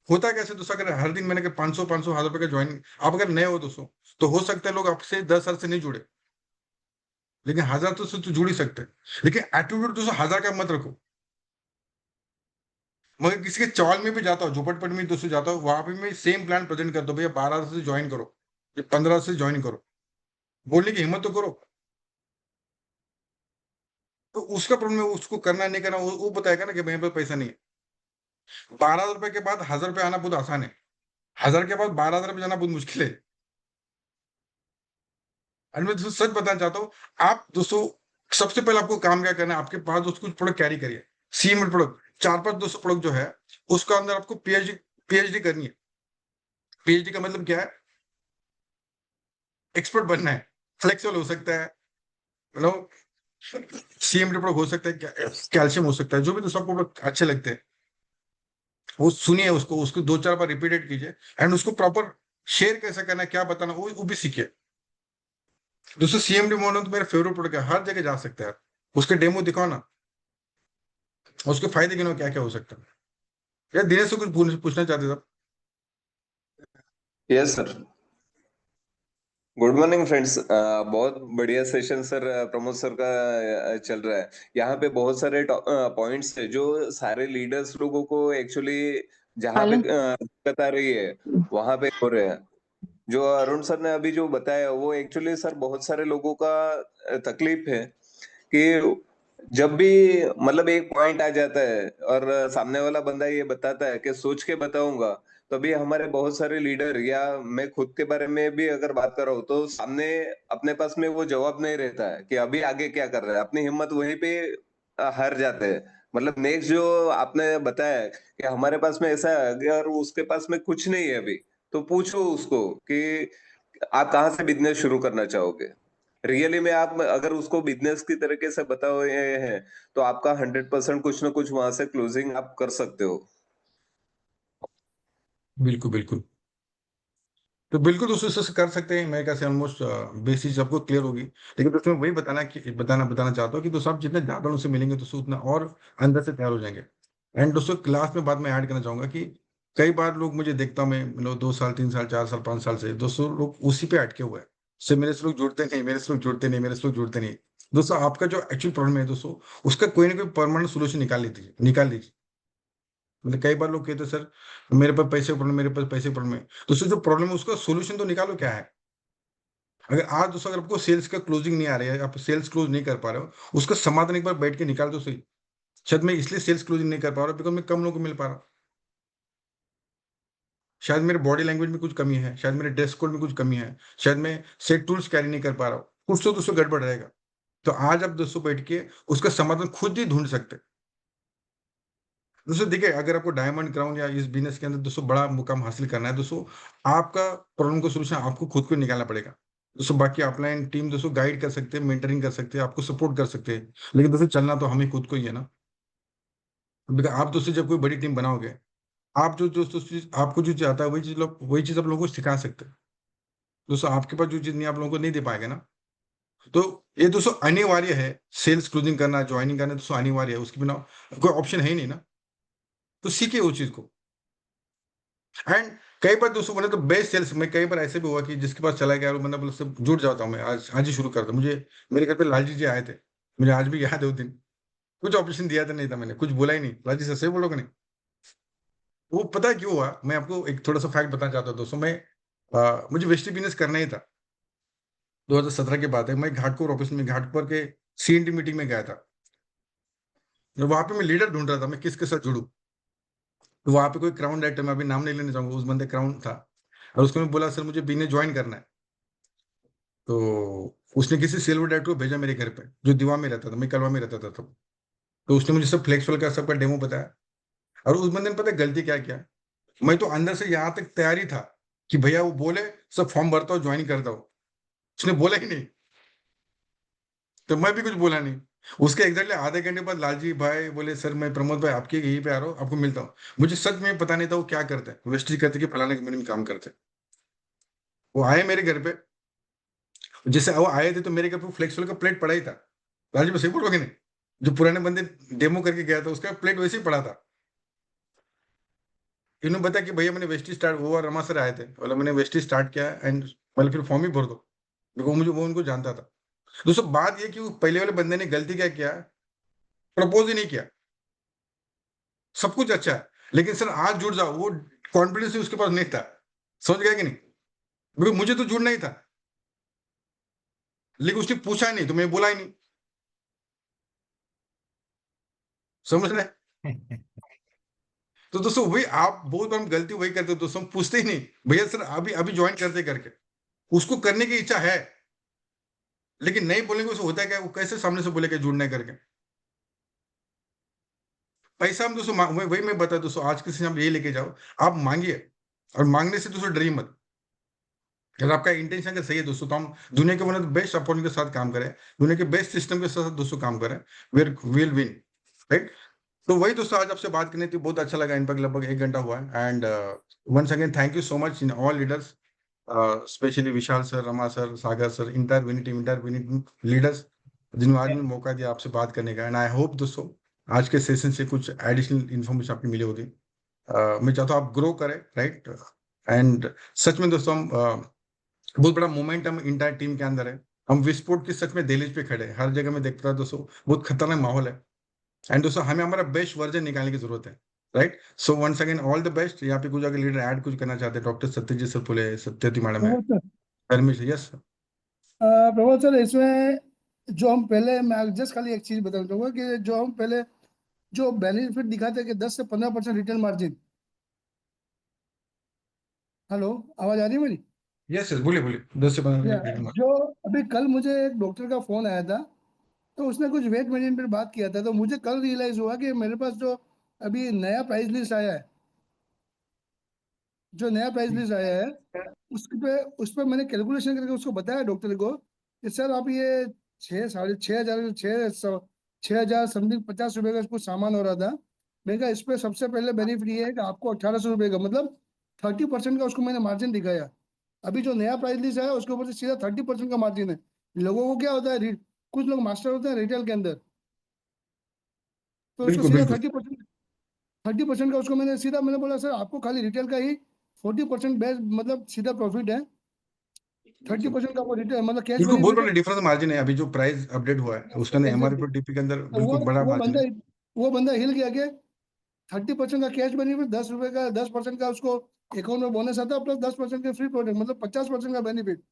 होता है कैसे दोस्तों, अगर हर दिन मैंने 500 का ज्वाइन, आप अगर नए हो दोस्तों तो हो सकता है लोग आपसे 10 साल से नहीं जुड़े, लेकिन 1,000 तो जुड़ ही सकते हैं। लेकिन एटीट्यूड दोस्तों 1,000 का मत रखो। मगर किसी के चौल में भी जाता हूँ, झोपड़पट्टी में दोस्तों जाता हूँ, वहां पे मैं सेम प्लान प्रेजेंट करता हूँ, भैया 12 से ज्वाइन करो, ये 15 से ज्वाइन करो, बोलने की हिम्मत तो करो। तो उसका प्रॉब्लम है, उसको करना नहीं करना वो बताएगा ना कि मेरे पास पैसा नहीं है। 12,000 रुपए के बाद 1,000 रुपए आना बहुत आसान है, 1,000 के बाद 12,000 रुपए जाना बहुत मुश्किल है। और मैं दोस्तों सच बताना चाहता हूँ, आप दोस्तों सबसे पहले आपको काम क्या करना है, आपके पास दोस्तों कुछ प्रोडक्ट कैरी करिए, सीमेंट प्रोडक्ट 4-5 दोस्तों प्रोडक्ट जो है उसका अंदर आपको पीएचडी करनी है। पीएचडी का मतलब क्या है? एक्सपर्ट बनना है। फ्लेक्सिबल हो सकता है, मतलब सीएमडी प्रोडक्ट हो सकता है, कैल्शियम हो सकता है, जो भी दोस्तों आपको प्रोडक्ट अच्छे लगते हैं वो सुनिए, उसको उसको 2-4 बार रिपीटेड कीजिए, एंड उसको प्रॉपर शेयर कैसे करना है, क्या बताना वो भी सीखिए। दोस्तों सीएमडी मॉडल तो मेरा फेवरेट प्रोडक्ट है, हर जगह जा सकते हैं आप, उसके डेमो दिखाओ ना, उसके फायदे गिनो क्या क्या हो सकता है। यार दिनेश से कुछ पूछना चाहते थे आप? Yes sir. Good morning friends. बहुत बढ़िया सेशन सर, प्रमोद सर का चल रहा है। यहाँ पे बहुत सारे पॉइंट्स है जो सारे लीडर्स लोगों को एक्चुअली जहाँ पे दिक्कत आ रही है वहां पे हो रहे हैं। जो अरुण सर ने अभी जो बताया वो एक्चुअली सर बहुत सारे लोगों का तकलीफ है कि जब भी मतलब एक पॉइंट आ जाता है और सामने वाला बंदा ये बताता है कि सोच के बताऊंगा, तो अभी हमारे बहुत सारे लीडर या मैं खुद के बारे में भी अगर बात कर रहा हूँ तो सामने अपने पास में वो जवाब नहीं रहता है कि अभी आगे क्या कर रहा है, अपनी हिम्मत वहीं पे हार जाते हैं। मतलब नेक्स्ट जो आपने बताया है कि हमारे पास में ऐसा है, अगर उसके पास में कुछ नहीं है अभी, तो पूछो उसको कि आप कहाँ से बिजनेस शुरू करना चाहोगे। रियली में आप अगर उसको बिजनेस की तरीके से बताओ ये है, तो आपका 100% कुछ ना कुछ वहां से क्लोजिंग आप कर सकते हो। बिल्कुल बिल्कुल। तो बिल्कुल दोस्तों इससे कर सकते हैं, मेरे ख्याल से ऑलमोस्ट बेसिस सबको क्लियर होगी। लेकिन दोस्तों मैं वही बताना चाहता हूँ कि दोस्तों आप जितने ज्यादा उनसे मिलेंगे दोस्तों उतना और अंदर से तैयार हो जाएंगे। एंड दोस्तों क्लास में बात मैं ऐड करना चाहूंगा कि कई बार लोग मुझे देखता हूँ, मैं 2 साल 3 साल 4 साल 5 साल से दोस्तों लोग उसी पे अटके हुए हैं। से मेरे से लोग जुड़ते नहीं, मेरे से लोग जुड़ते नहीं, मेरे से लोग जुड़ते नहीं। दोस्तों आपका जो एक्चुअल प्रॉब्लम है दोस्तों, उसका कोई ना कोई परमानेंट सोल्यूशन निकाल लीजिए। मतलब कई बार लोग कहते हैं सर मेरे पास पैसे का प्रॉब्लम, मेरे पास पैसे का प्रॉब्लम है। दोस्तों जो प्रॉब्लम है उसका सोल्यूशन तो निकालो क्या है। अगर आज दोस्तों अगर आपको सेल्स का क्लोजिंग नहीं आ रही है, आप सेल्स क्लोज नहीं कर पा रहे हो, उसका समाधान एक बार बैठ के निकाल दो सही। शायद मैं इसलिए सेल्स क्लोजिंग नहीं कर पा रहा हूँ बिकॉज मैं कम लोगों को मिल पा रहा हूँ। शायद मेरे बॉडी लैंग्वेज में कुछ कमी है, शायद मेरे ड्रेस कोड में कुछ कमी है, शायद मैं सेट टूल्स कैरी नहीं कर पा रहा हूँ। कुछ तो दोस्तों गड़बड़ रहेगा। तो आज आप दोस्तों बैठ के उसका समाधान खुद ही ढूंढ सकते हैं। दोस्तों देखिए अगर आपको डायमंड क्राउन या इस बिजनेस के अंदर दोस्तों बड़ा मुकाम हासिल करना है दोस्तों, आपका प्रॉब्लम का सोल्यूशन आपको खुद को निकालना पड़ेगा। दोस्तों बाकी अपलाइन टीम दोस्तों गाइड कर सकते हैं, मेंटरिंग कर सकते हैं, आपको सपोर्ट कर सकते हैं। लेकिन दोस्तों चलना तो हमें खुद को ही है ना। बिकॉज आप दोस्तों जब कोई बड़ी टीम बनाओगे, आप जो दोस्तों चीज आपको जो चाहता है वही चीज आप लोगों को सिखा सकते हैं। दोस्तों आपके पास जो चीज नहीं आप लोगों को नहीं दे पाएंगे ना। तो ये दोस्तों अनिवार्य है। सेल्स क्लोजिंग करना, ज्वाइनिंग करना दोस्तों अनिवार्य है, उसके बिना कोई ऑप्शन है ही नहीं ना। तो सीखिए उस चीज को। एंड कई बार दोस्तों बोले तो बेस्ट सेल्स में कई बार ऐसे भी हुआ कि जिसके पास चला गया और मतलब उससे जुड़ जाता हूँ मैं, आज ही शुरू करता मुझे। मेरे घर पे लालजी जी आए थे, मुझे आज भी याद है उस दिन। कुछ ऑपरेशन दिया था नहीं था, मैंने कुछ बोला ही नहीं, लालजी से सही बोलोगे नहीं। वो पता है क्यों हुआ, मैं आपको एक थोड़ा सा फैक्ट बताना चाहता हूँ दोस्तों। मुझे वेस्टर्न बिजनेस करना ही था। 2017 की बात है, मैं घाटकोर ऑफिस में घाटकोर के CNT मीटिंग में गया था। वहां पे मैं लीडर ढूंढ रहा था, मैं किसके साथ जुड़ूं। तो वहां पे कोई क्राउन डायरेक्टर, मैं अभी नाम नहीं लेना चाहूंगा, उस बंदे क्राउन था। और उसको मैं बोला सर मुझे बिजनेस ज्वाइन करना है। तो उसने किसी सिल्वर डायरेक्टर को भेजा मेरे घर पे, जो दीवा में रहता था, मैं कलवा में रहता था तब। तो उसने मुझे सब फ्लेक्सुअल का सबका डेमो बताया। और उस बंदे ने पता है गलती क्या किया। मैं तो अंदर से यहाँ तक तैयारी था कि भैया वो बोले सब फॉर्म भरता हूँ ज्वाइन करता हूँ, उसने बोला ही नहीं। तो मैं भी कुछ बोला नहीं। उसके एग्जैक्टली आधे घंटे बाद लालजी भाई बोले सर मैं प्रमोद भाई आपके यहीं पे आ रहा हूँ, आपको मिलता हूँ। मुझे सच में पता नहीं था वो क्या करते हैं, वेस्टी करते कि फलाने कंपनी में काम करते हैं। वो आए मेरे घर पे, जैसे वो आए थे तो मेरे घर पे फ्लेक्सुअल का प्लेट पड़ा ही था। लालजी भाई सही बोलोगे नहीं, जो पुराने बंदे डेमो करके गया था उसका प्लेट वैसे ही पड़ा था। इन्होंने बताया कि भैया मैंने वेस्टी स्टार्ट, वो और रमा सर आए थे, बोला मैंने वेस्टी स्टार्ट किया एंड मतलब फिर फॉर्म ही भर दो। वो उनको जानता था। दोस्तों बात ये कि वो पहले वाले बंदे ने गलती क्या किया, प्रपोज ही नहीं किया। सब कुछ अच्छा है लेकिन सर आज जुड़ जाओ, वो कॉन्फिडेंस उसके पास नहीं था। समझ गया कि नहीं। बिकॉज मुझे तो जुड़ना ही था, लेकिन उसने पूछा नहीं तो मैं बोला ही नहीं। समझ रहे हैं? तो दोस्तों वही आप बहुत बार हम गलती वही करते हैं दोस्तों, हम पूछते ही नहीं भैया सर अभी अभी ज्वाइन करते करके। उसको करने की इच्छा है लेकिन नहीं बोलेंगे, उसको होता है क्या, वो कैसे सामने से बोलेगा जुड़ने करके। पैसा हम दोस्तों वही मैं बता दोस्तों, आज के समय आप यही लेके जाओ, आप मांगिए। और मांगने से दोस्तों डरिए मत। अगर आपका इंटेंशन अगर सही है दोस्तों, तो हम दुनिया के one of the best opportunity के साथ काम करें, दुनिया के बेस्ट सिस्टम के साथ दोस्तों काम करें, विल विन। राइट। तो वही दोस्तों आज आपसे बात करनी थी, बहुत अच्छा लगा। इन पर लगभग 1 घंटा हुआ है। And once again thank you so much in all leaders, specially Vishal sir, Rama sir, Sagar sir, इंटर विनी लीडर्स, जिन्होंने आज में मौका दिया आपसे बात करने का। एंड आई होप दोस्तों आज के सेशन से कुछ एडिशनल इन्फॉर्मेशन आपको मिली होगी। मैं चाहता हूँ आप ग्रो करें। राइट। एंड सच में दोस्तों हम बहुत बड़ा मोमेंटम इंटायर टीम के अंदर है। हम विस्फोट की सच में दहलीज पे खड़े हैं, हर जगह में देखता है दोस्तों बहुत खतरनाक माहौल है। एंड दोस्तों हमें हमारा बेस्ट वर्जन निकालने की जरूरत है। Right. So once again all the best. यहाँ पे कुछ अगर लीडर ऐड कुछ करना चाहते हैं, डॉक्टर सत्यजीत सर बोले, सत्यवती मैडम है, प्रमोद धर्मेश, यस। सर इसमें जो हम पहले, मैं जस्ट खाली एक चीज बताना चाहूंगा कि जो हम पहले जो बेनिफिट दिखाते हैं कि 10 से 15% रिटर्न मार्जिन, हेलो, आवाज आ रही है मेरी? यस यस, बोलिए बोलिए, 10 से 15 या, मिनट wait करूंगा। जो अभी कल मुझे एक डॉक्टर का फोन आया था, तो उसने कुछ वेट मैनेजमेंट पर बात किया था, तो मुझे कल रियलाइज हुआ कि मेरे पास जो अभी नया प्राइस लिस्ट आया है, जो नया प्राइस लिस्ट आया है, उस पर मैंने कैलकुलेशन करके उसको बताया डॉक्टर को कि सर आप ये 6 साढ़े 6 हजार 6 हजार समथिंग 50 रुपए का कुछ सामान हो रहा था। मैंने कहा इस पे सबसे पहले बेनिफिट ये है कि आपको 1800 रुपये का मतलब 30% का उसको मैंने मार्जिन दिखाया। अभी जो नया प्राइस लिस्ट आया उसके ऊपर से सीधा 30% का मार्जिन है। लोगों को क्या होता है, कुछ लोग मास्टर होते हैं रिटेल के अंदर, तो उसको बिल्कुल सीधा बिल्कुल। 30% का उसको मैंने बोला सर आपको खाली रिटेल का ही 40% बेस मतलब सीधा प्रॉफिट है। 30% का वो रिटेल मतलब कैश बिल्कुल बहुत बेनिफिट है। बड़ा डिफरेंस मार्जिन है। अभी जो प्राइस अपडेट हुआ है उसके अंदर एमआरपी एग्जैक्टली। और टीपी के अंदर तो बिल्कुल बड़ा वो मार्जिन बंदा है। वो बंदा हिल गया कि 30% का कैश बेनिफिट, 10 रुपए का 10% का उसको अकाउंट में बोनस आता है, प्लस 10% के फ्री प्रोडक्ट मतलब 50% का बेनिफिट।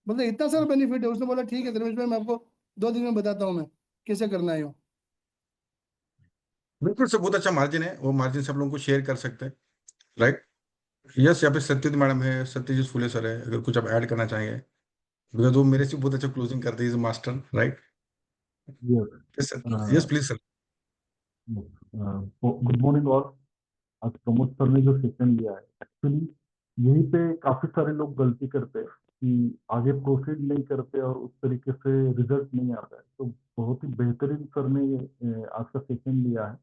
मतलब इतना सारा बेनिफिट है। उसने बोला ठीक है धर्मेश भाई, मैं आपको 2 दिन में बताता हूँ मैं कैसे करना है वो। बिल्कुल सर, बहुत अच्छा मार्जिन है। वो मार्जिन सब लोगों को शेयर कर सकते हैं, राइट। यस, यहाँ पे सत्यजीत मैडम है, सत्यजीत फुले सर है, अगर कुछ आप ऐड करना चाहेंगे, बिकॉज वो मेरे से बहुत अच्छा क्लोजिंग करते हैं, is master, right. Yes. Yes sir, uh, yes please sir. Good morning. और आज प्रमोद सर ने जो सेशन लिया है, एक्चुअली यहीं पे काफी सारे लोग गलती करते हैं कि आगे प्रोसीड नहीं करते और उस तरीके से रिजल्ट नहीं आता है। तो बहुत ही बेहतरीन सर ने आज का सेशन लिया है,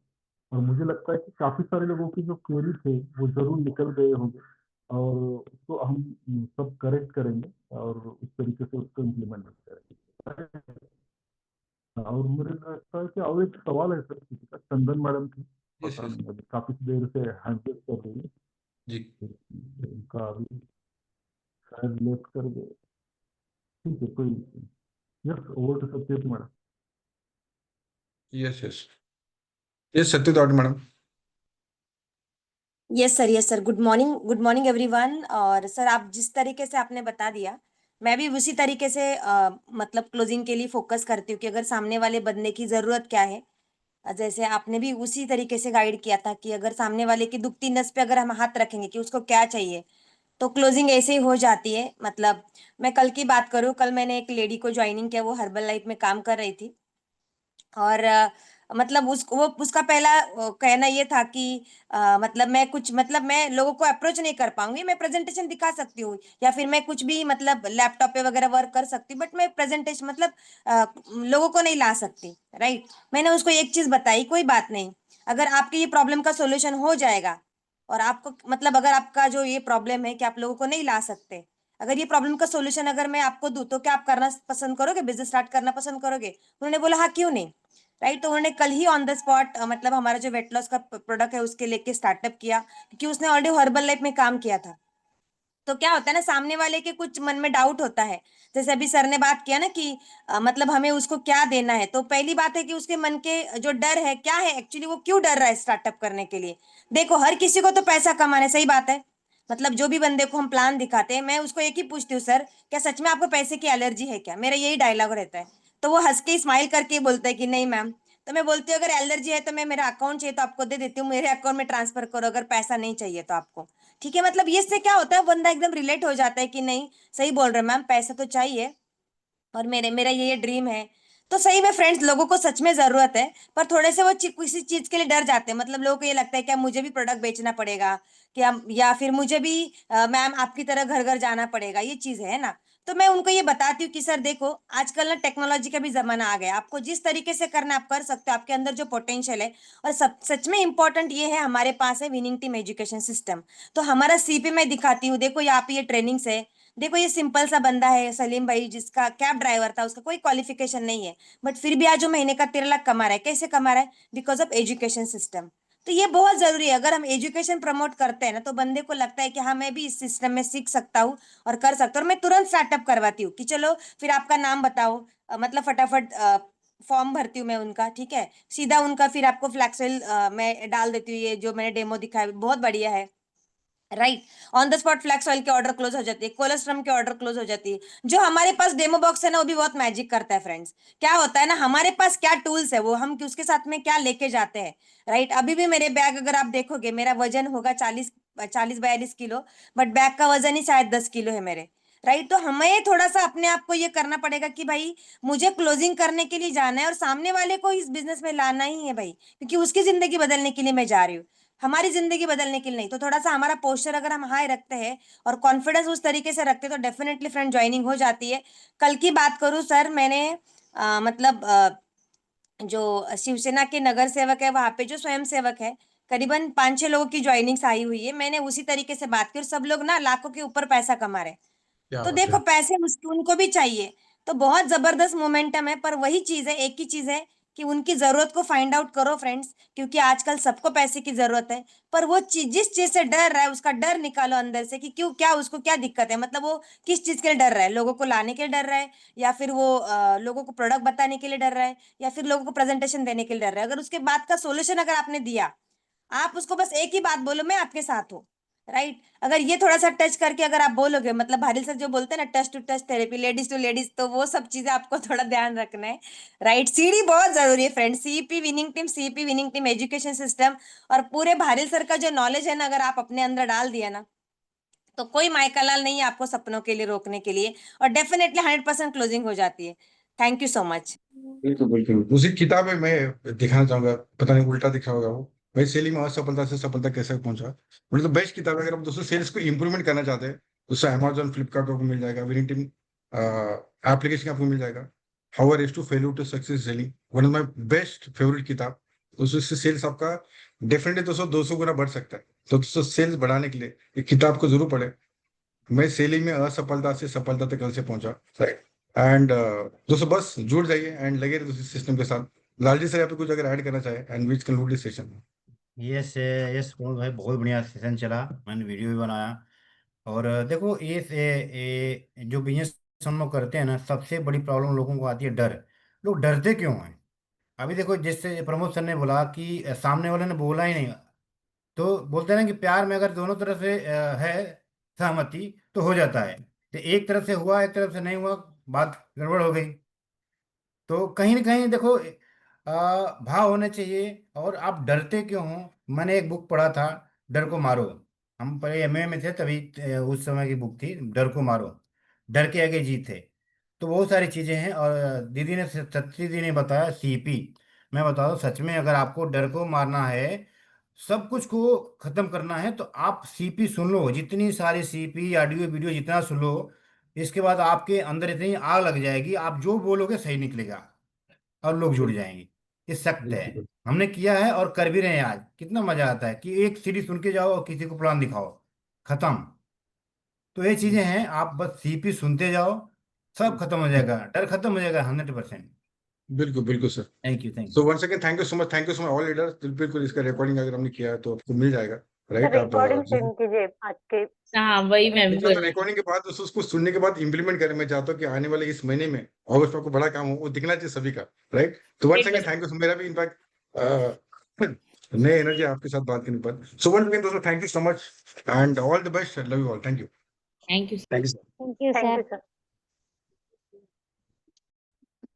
और मुझे लगता है कि काफी सारे लोगों की जो क्वेरी थे वो जरूर निकल गए होंगे, और उसको हम सब करेक्ट करेंगे और उस तरीके से उसको इम्प्लीमेंट करेंगे। और मुझे लगता है कि और एक सवाल है सर किसी का, चंदन मैडम की, यस पता यस नहीं अभी काफी देर से हैंडल कर रही है, जी। उनका अभी शायद लेट कर गए। ठीक है, कोई। Yes, over to Satyajit madam. Yes yes yes, Satyajit madam. Yes sir, good morning everyone. और सर आप जिस तरीके से आपने बता दिया, मैं भी उसी तरीके से मतलब क्लोजिंग के लिए फोकस करती हूँ कि अगर सामने वाले बंदे की ज़रूरत क्या है। जैसे आपने भी उसी तरीके से गाइड किया था कि अगर सामने वाले की दुखती नस पे अगर हम हाथ रखेंगे कि उसको क्या चाहिए, तो क्लोजिंग ऐसे ही हो जाती है। मतलब मैं कल की बात करूँ, कल मैंने एक लेडी को ज्वाइनिंग किया, वो हर्बल लाइफ में काम कर रही थी। और मतलब वो उसका पहला कहना ये था कि मतलब मैं लोगों को अप्रोच नहीं कर पाऊंगी, मैं प्रेजेंटेशन दिखा सकती हूँ या फिर मैं कुछ भी मतलब लैपटॉप पे वगैरह वर्क कर सकती हूँ, बट मैं प्रेजेंटेशन मतलब लोगों को नहीं ला सकती। राइट। मैंने उसको एक चीज बताई, कोई बात नहीं, अगर आपके ये प्रॉब्लम का सोल्यूशन हो जाएगा और आपको मतलब अगर आपका जो ये प्रॉब्लम है कि आप लोगों को नहीं ला सकते, अगर ये प्रॉब्लम का सोल्यूशन अगर मैं आपको दूं तो क्या आप करना पसंद करोगे, बिजनेस स्टार्ट करना पसंद करोगे? उन्होंने बोला हाँ क्यों नहीं। राइट। तो उन्होंने कल ही ऑन द स्पॉट मतलब हमारा जो वेट लॉस का प्रोडक्ट है उसके लेके स्टार्टअप किया, क्योंकि उसने ऑलरेडी हर्बल लाइफ में काम किया था। तो क्या होता है ना, सामने वाले के कुछ मन में डाउट होता है। जैसे अभी सर ने बात किया ना कि मतलब हमें उसको क्या देना है, तो पहली बात है कि उसके मन के जो डर है क्या है, एक्चुअली वो क्यों डर रहा है स्टार्टअप करने के लिए। देखो हर किसी को तो पैसा कमाना है, सही बात है। मतलब जो भी बंदे को हम प्लान दिखाते हैं, मैं उसको एक ही पूछती हूँ, सर क्या सच में आपको पैसे की एलर्जी है क्या, मेरा यही डायलॉग रहता है। तो वो हंस के स्माइल करके बोलता है कि नहीं मैम। तो मैं बोलती हूँ अगर एलर्जी है तो मैं मेरा अकाउंट चाहिए तो आपको दे देती हूँ, मेरे अकाउंट में ट्रांसफर करो, अगर पैसा नहीं चाहिए तो आपको। ठीक है, मतलब ये इससे क्या होता है, बंदा एकदम रिलेट हो जाता है कि नहीं सही बोल रहे मैम, पैसा तो चाहिए और मेरा ये ड्रीम है। तो सही में फ्रेंड्स, लोगों को सच में जरूरत है, पर थोड़े से वो किसी चीज के लिए डर जाते हैं। मतलब लोगों को ये लगता है कि मुझे भी प्रोडक्ट बेचना पड़ेगा, क्या या फिर मुझे भी मैम आपकी तरह घर घर जाना पड़ेगा, ये चीज है ना। तो मैं उनको ये बताती हूँ कि सर देखो आजकल ना टेक्नोलॉजी का भी जमाना आ गया, आपको जिस तरीके से करना है आप कर सकते हो, आपके अंदर जो पोटेंशियल है। और सब सच में इंपॉर्टेंट ये है, हमारे पास है विनिंग टीम एजुकेशन सिस्टम। तो हमारा सीपी मैं दिखाती हूँ, देखो यहाँ पे ये ट्रेनिंग्स है। देखो ये सिंपल सा बंदा है सलीम भाई, जिसका कैब ड्राइवर था, उसका कोई क्वालिफिकेशन नहीं है, बट फिर भी आज वो महीने का 13 लाख कमा रहा है। कैसे कमा रहा है? Because of education system. तो ये बहुत जरूरी है, अगर हम एजुकेशन प्रमोट करते हैं ना, तो बंदे को लगता है कि हाँ मैं भी इस सिस्टम में सीख सकता हूँ और कर सकता हूँ। और मैं तुरंत स्टार्टअप करवाती हूँ कि चलो फिर आपका नाम बताओ, मतलब फटाफट फॉर्म भरती हूँ मैं उनका, ठीक है, सीधा उनका फिर आपको फ्लैक्सवेल मैं डाल देती हूँ, ये जो मैंने डेमो दिखाया बहुत बढ़िया है। Right. On the spot flax oil के ऑर्डर क्लोज हो जाती है, कोलेस्ट्रम के ऑर्डर क्लोज हो जाती है। जो हमारे पास डेमो बॉक्स है ना, वो भी बहुत मैजिक करता है फ्रेंड्स। क्या होता है ना, हमारे पास क्या टूल्स है वो हम उसके साथ में क्या लेके जाते हैं। राइट। अभी भी मेरे बैग अगर आप देखोगे, मेरा वजन होगा 40 40-42 किलो, बट बैक का वजन ही शायद 10 किलो है मेरे, राइट। तो हमें थोड़ा सा अपने आप को ये करना पड़ेगा कि भाई मुझे क्लोजिंग करने के लिए जाना है और सामने वाले को इस बिजनेस में लाना ही है भाई, क्योंकि उसकी जिंदगी बदलने के लिए मैं जा रही हूँ, हमारी जिंदगी बदलने के लिए नहीं। तो थोड़ा सा हमारा पोस्चर अगर हम हाई रखते हैं और कॉन्फिडेंस उस तरीके से रखते हैं तो डेफिनेटली फ्रेंड ज्वाइनिंग हो जाती है। कल की बात करूं सर, मैंने जो शिवसेना के नगर सेवक है वहां पे जो स्वयं सेवक है, करीबन 5-6 लोगों की ज्वाइनिंग्स आई हुई है। मैंने उसी तरीके से बात की और सब लोग ना लाखों के ऊपर पैसा कमा रहे हैं। क्या तो बात देखो है। पैसे उनको भी चाहिए, तो बहुत जबरदस्त मोमेंटम है। पर वही चीज है, एक ही चीज है कि उनकी जरूरत को फाइंड आउट करो फ्रेंड्स, क्योंकि आजकल सबको पैसे की जरूरत है। पर वो चीज जिस चीज से डर रहा है उसका डर निकालो अंदर से कि क्यों, क्या उसको क्या दिक्कत है, मतलब वो किस चीज के लिए डर रहा है, लोगों को लाने के लिए डर रहा है, या फिर वो लोगों को प्रोडक्ट बताने के लिए डर रहा है, या फिर लोगों को प्रेजेंटेशन देने के लिए डर रहा है। अगर उसके बाद का सोल्यूशन अगर आपने दिया, आप उसको बस एक ही बात बोलो, मैं आपके साथ हूँ, राइट। अगर ये थोड़ा सा टच करके अगर आप बोलोगे, मतलब भारिल सर जो बोलते हैं ना touch to touch therapy, ladies to ladies, तो वो सब चीजें आपको थोड़ा ध्यान रखना है, राइट। सीडी बहुत जरूरी है friend, CEP winning team education system और पूरे भारिल सर का जो नॉलेज है ना, अगर आप अपने अंदर डाल दिया ना, तो कोई माइकालाल नहीं है आपको सपनों के लिए रोकने के लिए, और डेफिनेटली 100% क्लोजिंग हो जाती है। Thank you so much. बिल्कुल बिल्कुल, उसी किताब में मैं दिखाना चाहूंगा, पता नहीं उल्टा दिखा होगा वो, भाई सेलिंग में असफलता से सफलता कैसे पहुंचा। मतलब बेस्ट किताब है। अगर आप दोस्तों सेल्स को इंप्रूवमेंट करना चाहते हैं तो उससे अमेजोन फ्लिपकार्ट आपको मिल जाएगा, विनिंग टीम एप्लीकेशन आपको मिल जाएगा। How are to failure to success selling, one of my best favourite किताब। दोस्तों इससे सेल्स आपका डेफिनेटली 200 गुना बढ़ सकता है। तो दोस्तों सेल्स बढ़ाने के लिए ये किताब को जरूर पढ़े। मैं सेलिंग में असफलता से सफलता तक कैसे पहुंचा, राइट। एंड दोस्तों बस जुड़ जाइए एंड लगे रहिए दोस्तों सिस्टम के साथ। लालजी सर, यहाँ पे कुछ अगर ऐड करना चाहे and which conclude this session. Yes yes Pramod भाई, बहुत बढ़िया सेशन चला, मैंने वीडियो भी बनाया। और देखो ये जो बिजनेस हम लोग करते हैं ना, सबसे बड़ी प्रॉब्लम लोगों को आती है डर। लोग डरते क्यों हैं? अभी देखो जैसे प्रमोद सर ने बोला कि सामने वाले ने बोला ही नहीं, तो बोलते हैं ना कि प्यार में अगर दोनों तरफ से है सहमति तो हो जाता है। तो एक तरफ से हुआ, एक तरफ से नहीं हुआ, बात गड़बड़ हो गई। तो कहीं ना कहीं देखो भाव होने चाहिए। और आप डरते क्यों हो? मैंने एक बुक पढ़ा था, डर को मारो। हम पहले एमए में थे तभी उस समय की बुक थी, डर को मारो, डर के आगे जीत है। तो बहुत सारी चीजें हैं। और दीदी ने सच्ची दी ने बताया सीपी। मैं बता दूं सच में, अगर आपको डर को मारना है, सब कुछ को खत्म करना है, तो आप सीपी सुन लो, जितनी सारी सीपी ऑडियो वीडियो जितना सुन लो, इसके बाद आपके अंदर इतनी आग लग जाएगी, आप जो बोलोगे सही निकलेगा और लोग जुड़ जाएंगे। ये सख्त है, बिल्कुल हमने किया है और कर भी रहे हैं। आज कितना मजा आता है कि एक सीढ़ी सुन के जाओ और किसी को प्लान दिखाओ, खत्म। तो ये चीजें हैं, आप बस सीपी सुनते जाओ, सब खत्म हो जाएगा, डर खत्म हो जाएगा 100%। बिल्कुल बिल्कुल sir. Thank you so once again thank you so much all leaders. बिल्कुल इसका रिकॉर्डिंग अगर हमने किया है तो आपको मिल जाएगा, राइट। आप रिकॉर्डिंग सेंड कीजिए आज के। हाँ वही मैं भी तो बोल रही रिकॉर्डिंग के बाद दोस्तों उसको सुनने के बाद इंप्लीमेंट करें। मैं चाहता हूँ कि आने वाले इस महीने में अगस्त में आपको बड़ा काम हो, वो दिखना चाहिए सभी का, राइट। तो वंस अगेन थैंक यू। मेरा भी इनफैक्ट नई एनर्जी आपके साथ बात करने पर। सो वंस अगेन दोस्तों thank you so much and all the best, love you all, thank you. Thank you. Thank you thank you sir.